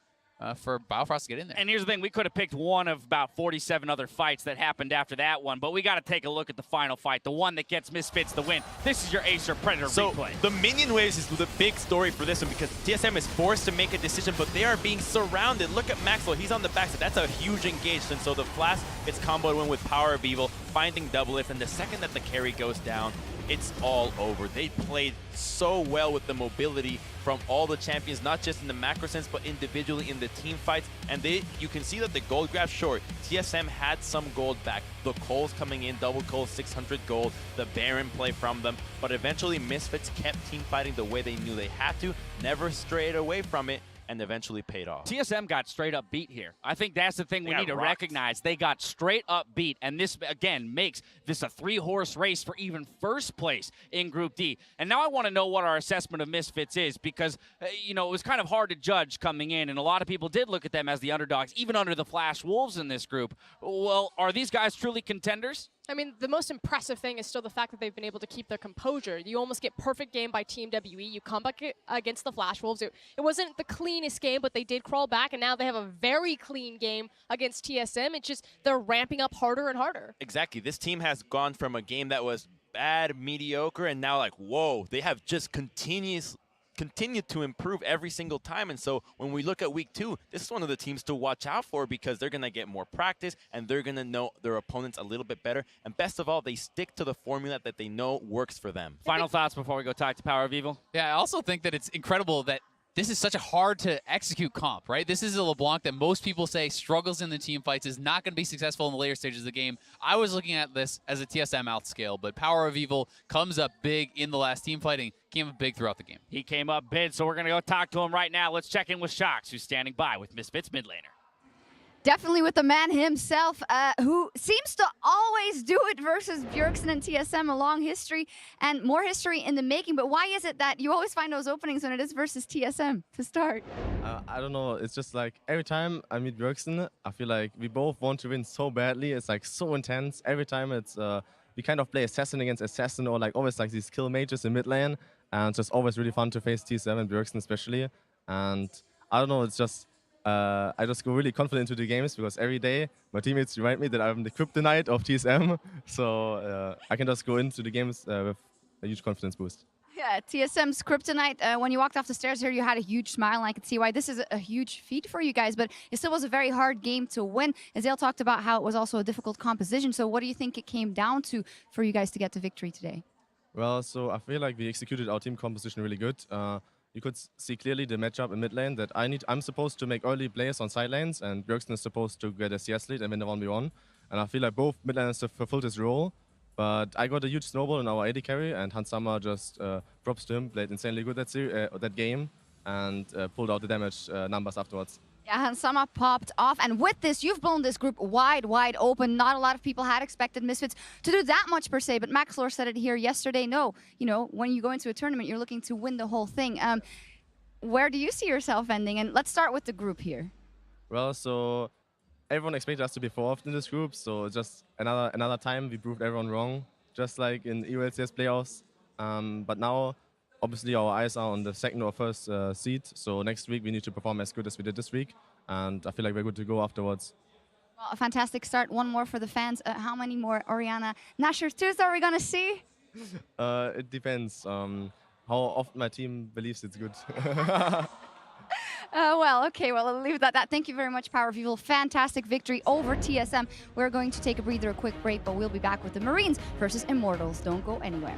Speaker 7: for Biofrost to get in there.
Speaker 4: And here's the thing, we could have picked one of about 47 other fights that happened after that one, but we got to take a look at the final fight, the one that gets Misfits the win. This is your Acer Predator replay.
Speaker 5: The minion waves is the big story for this one because TSM is forced to make a decision, but they are being surrounded. Look at Maxwell, he's on the backside. That's a huge engagement. So the Flash gets comboed in with Power of Evil, finding double lift, and the second that the carry goes down, it's all over. They played so well with the mobility from all the champions, not just in the macro sense, but individually in the team fights. And you can see that the gold grab short. TSM had some gold back. The Cole's coming in, double Cole, 600 gold. The Baron play from them. But eventually, Misfits kept team fighting the way they knew they had to, never strayed away from it, and eventually paid off.
Speaker 4: TSM got straight up beat here. I think that's the thing we need to recognize. They got straight up beat, and this, again, makes this a three-horse race for even first place in Group D. And now I want to know what our assessment of Misfits is because, it was kind of hard to judge coming in, and a lot of people did look at them as the underdogs, even under the Flash Wolves in this group. Well, are these guys truly contenders?
Speaker 6: I mean, the most impressive thing is still the fact that they've been able to keep their composure. You almost get perfect game by Team WE. You come back against the Flash Wolves. It wasn't the cleanest game, but they did crawl back, and now they have a very clean game against TSM. It's just they're ramping up harder and harder.
Speaker 5: Exactly. This team has gone from a game that was bad, mediocre, and now like, whoa, they have just continued to improve every single time. And so when we look at week 2, this is one of the teams to watch out for because they're going to get more practice and they're going to know their opponents a little bit better. And best of all, they stick to the formula that they know works for them.
Speaker 4: Final thoughts before we go talk to Power of Evil?
Speaker 7: Yeah, I also think that it's incredible that this is such a hard to execute comp, right? This is a LeBlanc that most people say struggles in the team fights, is not going to be successful in the later stages of the game. I was looking at this as a TSM outscale, but Power of Evil comes up big in the last team fighting, came up big throughout the game.
Speaker 4: He came up big, so we're going to go talk to him right now. Let's check in with Shox, who's standing by with Misfits mid laner.
Speaker 8: Definitely with the man himself, who seems to always do it versus Bjergsen and TSM, a long history and more history in the making. But why is it that you always find those openings when it is versus TSM to start?
Speaker 9: I don't know. It's just like every time I meet Bjergsen, I feel like we both want to win so badly. It's like so intense. Every time it's we kind of play assassin against assassin or like always like these kill mages in mid lane. And it's just always really fun to face TSM and Bjergsen especially. And I don't know, it's just I just go really confident into the games because every day my teammates remind me that I'm the kryptonite of TSM. So I can just go into the games with a huge confidence boost.
Speaker 8: Yeah, TSM's kryptonite. When you walked off the stairs here, you had a huge smile, and I could see why this is a huge feat for you guys. But it still was a very hard game to win. Azale talked about how it was also a difficult composition. So what do you think it came down to for you guys to get the victory today?
Speaker 9: Well, so I feel like we executed our team composition really good. you could see clearly the matchup in mid lane that I'm supposed to make early plays on side lanes, and Bjergsen is supposed to get a CS lead and win the 1v1. And I feel like both mid laners have fulfilled his role. But I got a huge snowball in our AD carry, and Hansama just props to him, played insanely good that game, and pulled out the damage numbers afterwards.
Speaker 8: Yeah, Hansama popped off, and with this, you've blown this group wide open. Not a lot of people had expected Misfits to do that much per se, but Maxlor said it here yesterday. No, you know, when you go into a tournament, you're looking to win the whole thing. Where do you see yourself ending? And let's start with the group here.
Speaker 9: Well, so everyone expected us to be fourth in this group, so just another time we proved everyone wrong, just like in EULCS playoffs. But now, obviously, our eyes are on the second or first seed, so next week we need to perform as good as we did this week, and I feel like we're good to go afterwards.
Speaker 8: Well, a fantastic start. One more for the fans. How many more Orianna Nashor 2s are we going to see?
Speaker 9: It depends how often my team believes it's good.
Speaker 8: Well, okay, well, I'll leave it at that. Thank you very much, Power of Evil. Fantastic victory over TSM. We're going to take a breather, a quick break, but we'll be back with the Marines versus Immortals. Don't go anywhere.